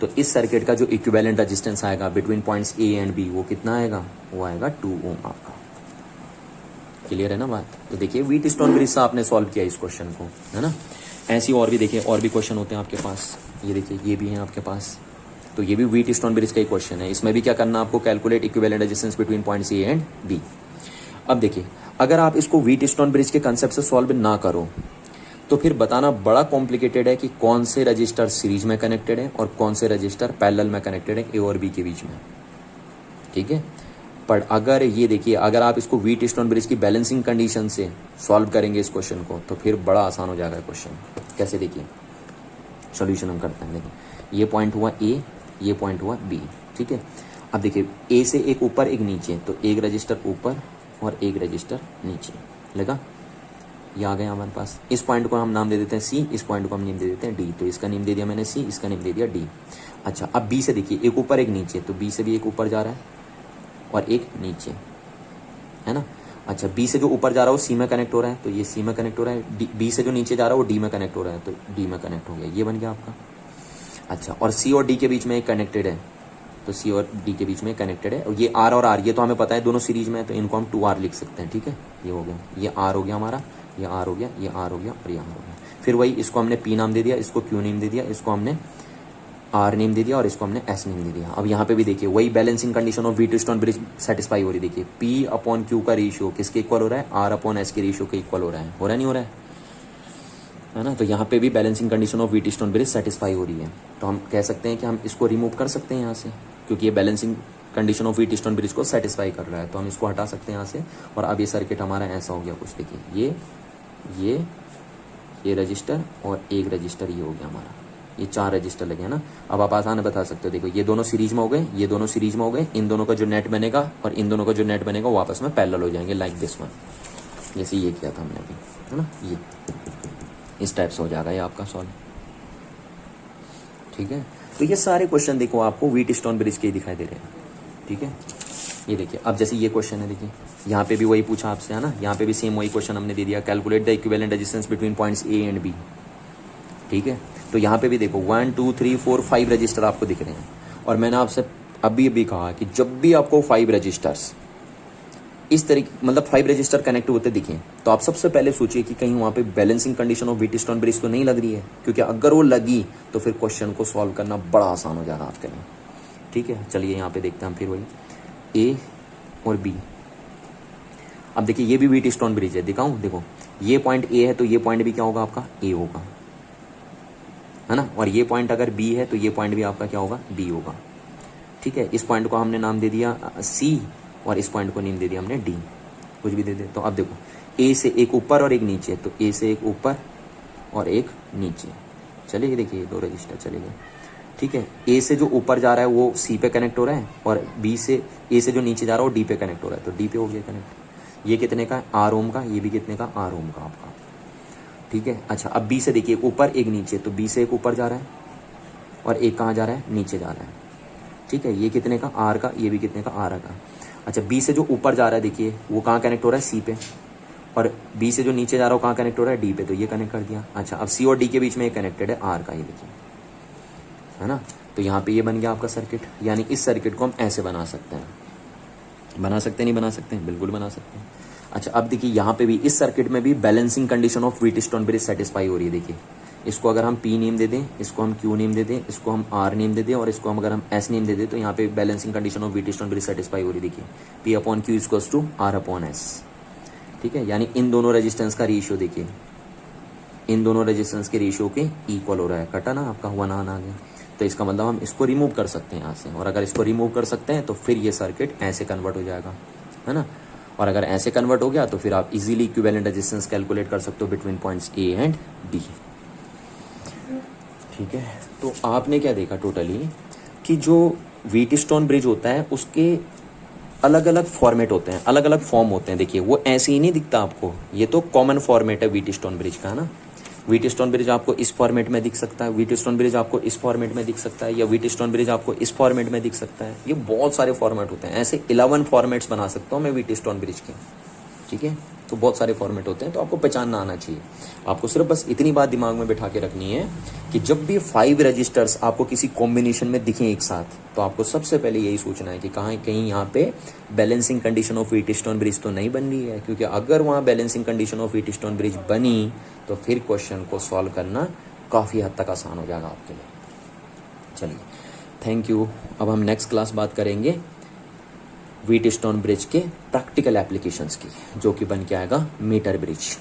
तो इस सर्किट का जो इक्विवेलेंट रेजिस्टेंस आएगा between points A and B वो कितना आएगा, वो आएगा 2 ओम आपका। क्लियर है ना बात। तो देखिए व्हीटस्टोन ब्रिज से आपने सॉल्व किया इस क्वेश्चन को, है ना। ऐसी और भी देखिए और भी क्वेश्चन होते हैं आपके पास, ये देखिए ये भी है आपके पास, तो ये भी व्हीटस्टोन ब्रिज का ही क्वेश्चन है। इसमें भी क्या करना आपको, calculate equivalent resistance between points A and B. अब देखिए अगर आप इसको व्हीटस्टोन ब्रिज के कंसेप्ट से सॉल्व ना करो तो फिर बताना बड़ा कॉम्प्लिकेटेड है कि कौन से रजिस्टर सीरीज में कनेक्टेड है और कौन से रजिस्टर पैरेलल में कनेक्टेड है ए और बी के बीच में, ठीक है। पर अगर ये देखिए अगर आप इसको व्हीटस्टोन ब्रिज की बैलेंसिंग कंडीशन से सॉल्व करेंगे इस क्वेश्चन को तो फिर बड़ा आसान हो जाएगा क्वेश्चन। कैसे, देखिए सॉल्यूशन हम करते हैं। देखिए ये पॉइंट हुआ ए, ये पॉइंट हुआ बी, ठीक है। अब देखिए ए से एक ऊपर एक नीचे, तो एक रजिस्टर ऊपर और एक रजिस्टर नीचे लगा, ये आ गया हमारे पास। इस पॉइंट को हम नाम दे देते हैं सी, इस पॉइंट को हम नेम दे देते हैं डी, तो इसका नेम दे दिया मैंने सी, इसका नेम दे दिया डी। अच्छा अब बी से देखिए एक ऊपर एक नीचे, तो बी से भी एक ऊपर जा रहा है और एक नीचे, है ना। अच्छा बी से जो ऊपर जा रहा है वो सी में कनेक्ट हो रहा है, तो ये सी में कनेक्ट हो रहा है। बी से जो नीचे जा रहा है वो डी में कनेक्ट हो रहा है, तो डी में कनेक्ट हो गया, ये बन गया आपका। अच्छा और सी और डी के बीच में एक कनेक्टेड है, तो सी और डी के बीच में कनेक्टेड है, और ये आर और आर ये तो हमें पता है दोनों सीरीज में है, तो इनको हम 2R लिख सकते हैं, ठीक है। ये हो गया, ये आर हो गया हमारा, ये आर हो गया, ये आर हो गया और ये आर हो गया। फिर वही इसको हमने पी नाम दे दिया, इसको क्यू नेम दे दिया, इसको हमने आर नेम दे दिया और इसको हमने एस नेम दे दिया। अब यहाँ पे भी देखिए वही balancing condition of Wheatstone bridge satisfy हो रही है। देखिए पी अपॉन क्यू का रेशियो किसके इक्वल हो रहा है, आर अपॉन एस के रेशियो के इक्वल हो रहा है नहीं हो रहा है ना। तो यहाँ पे भी balancing condition of Wheatstone bridge satisfy हो रही है, तो हम कह सकते हैं कि हम इसको रिमूव कर सकते हैं यहाँ से, क्योंकि ये balancing condition of Wheatstone bridge को सेटिस्फाई कर रहा है, तो हम इसको हटा सकते हैं यहाँ से। और अब ये सर्किट हमारा ऐसा हो गया कुछ, देखिए ये रजिस्टर और एक रजिस्टर ये हो गया हमारा, ये 4 रजिस्टर लगे हैं ना। अब आप आसान बता सकते हो, देखो ये दोनों सीरीज में हो गए, ये दोनों सीरीज में हो गए, इन दोनों का जो नेट बनेगा और इन दोनों का जो नेट बनेगा वो आपस में पैरेलल हो जाएंगे, लाइक दिस वन, जैसे ये किया था हमने अभी, है ना। ये इस टाइप से हो जाएगा ये आपका सॉल्व, ठीक है। तो ये सारे क्वेश्चन देखो आपको व्हीटस्टोन ब्रिज के ही दिखाई दे रहे हैं, ठीक है। ये देखिए, अब जैसे ये क्वेश्चन है, देखिए यहाँ पे भी वही पूछा आपसे, है ना, यहाँ पे भी सेम वही क्वेश्चन हमने दे दिया, calculate the equivalent resistance between points A and B. ठीक है, तो यहाँ पे भी देखो 1 2 3 4 5 रजिस्टर आपको दिख रहे हैं, और मैंने आपसे अभी कहा कि जब भी आपको 5 रजिस्टर्स इस तरीके, मतलब 5 रजिस्टर कनेक्ट होते दिखें, तो आप सबसे पहले सोचिए कि कहीं वहाँ पे balancing condition of Wheatstone bridge तो नहीं लग रही है, क्योंकि अगर वो लगी तो फिर क्वेश्चन को सॉल्व करना बड़ा आसान हो जाएगा आपके लिए। ठीक है, चलिए यहाँ पे देखते हैं हम फिर वही ए और बी। अब देखिए ये भी व्हीटस्टोन ब्रिज है, दिखाऊं, देखो ये पॉइंट ए है तो ये पॉइंट भी क्या होगा आपका ए होगा, है ना, और ये पॉइंट अगर बी है तो ये पॉइंट भी आपका क्या होगा बी होगा। ठीक है, इस पॉइंट को हमने नाम दे दिया सी, और इस पॉइंट को नेम दे दिया हमने डी, कुछ भी दे दे। तो अब देखो ए से एक ऊपर और एक नीचे, तो ए से एक ऊपर और एक नीचे, चलिए देखिए 2 रजिस्टर चले गए। ठीक है, ए से जो ऊपर जा रहा है वो सी पे कनेक्ट हो रहा है, और बी से ए से जो नीचे जा रहा है वो डी पे कनेक्ट हो रहा है, तो डी पे हो गया कनेक्ट। ये कितने का है, आर ओम का, ये भी कितने का, आर ओम का आपका। ठीक है, अच्छा अब बी से देखिए एक ऊपर एक नीचे, तो बी से एक ऊपर जा रहा है और एक कहाँ जा रहा है, नीचे जा रहा है। ठीक है, ये कितने का, आर का, ये भी कितने का, आर का। अच्छा बी से जो ऊपर जा रहा है देखिए वो कहाँ कनेक्ट हो रहा है, सी पे, और बी से जो नीचे जा रहा है वो कहाँ कनेक्ट हो रहा है, डी पे, तो ये कनेक्ट कर दिया। अच्छा अब सी और डी के बीच में ये कनेक्टेड है आर का, ये देखिए, है ना, तो यहाँ पे ये बन गया आपका सर्किट। यानी इस सर्किट को हम ऐसे बना सकते हैं, बना सकते नहीं बना सकते हैं, बिल्कुल बना सकते हैं। अच्छा अब देखिए यहाँ पे भी इस सर्किट में भी balancing condition of Wheatstone bridge satisfy हो रही है। देखिए इसको अगर हम P नेम दे दें, इसको हम Q नेम दे दें, इसको हम R नेम दे दें, और इसको हम अगर हम S नेम दे दें, तो यहाँ पे balancing condition of Wheatstone bridge satisfy हो रही है। देखिए P/Q इक्वल्स टू R/S। ठीक है, यानी इन दोनों रेजिस्टेंस का रेशियो देखिए, इन दोनों रेजिस्टेंस के रेशियो के इक्वल हो रहा है। कटा ना आपका, हुआ ना आ गया, तो इसका मतलब हम इसको रिमूव कर सकते हैं यहाँ से, और अगर इसको रिमूव कर सकते हैं तो फिर ये सर्किट ऐसे कन्वर्ट हो जाएगा, है ना, और अगर ऐसे कन्वर्ट हो गया तो फिर आप इजीली इक्विवेलेंट रेजिस्टेंस कैलकुलेट कर सकते हो between points A and D. ठीक है, तो आपने क्या देखा टोटली कि जो व्हीटस्टोन ब्रिज होता है उसके अलग अलग फॉर्मेट होते हैं, अलग अलग फॉर्म होते हैं। देखिए वो ऐसे ही नहीं दिखता आपको, ये तो कॉमन फॉर्मेट है व्हीटस्टोन ब्रिज का, है ना। व्हीटस्टोन ब्रिज आपको इस फॉर्मेट में दिख सकता है, व्हीटस्टोन ब्रिज आपको इस फॉर्मेट में दिख सकता है, या व्हीटस्टोन ब्रिज आपको इस फॉर्मेट में दिख सकता है। ये बहुत सारे फॉर्मेट होते हैं, ऐसे 11 फॉर्मेट्स बना सकता हूँ मैं व्हीटस्टोन ब्रिज के। ठीक है, तो बहुत सारे फॉर्मेट होते हैं, तो आपको पहचानना आना चाहिए। आपको सिर्फ बस इतनी बात दिमाग में बैठा के रखनी है कि जब भी 5 रजिस्टर्स आपको किसी कॉम्बिनेशन में दिखें एक साथ, तो आपको सबसे पहले यही सोचना है कि कहीं यहाँ पे balancing condition of Wheatstone bridge तो नहीं बन रही है, क्योंकि अगर वहाँ balancing condition of Wheatstone bridge बनी तो फिर क्वेश्चन को सॉल्व करना काफ़ी हद तक आसान हो जाएगा आपके लिए। चलिए, थैंक यू। अब हम नेक्स्ट क्लास बात करेंगे व्हीटस्टोन ब्रिज के प्रैक्टिकल एप्लीकेशंस की, जो कि बन के आएगा मीटर ब्रिज।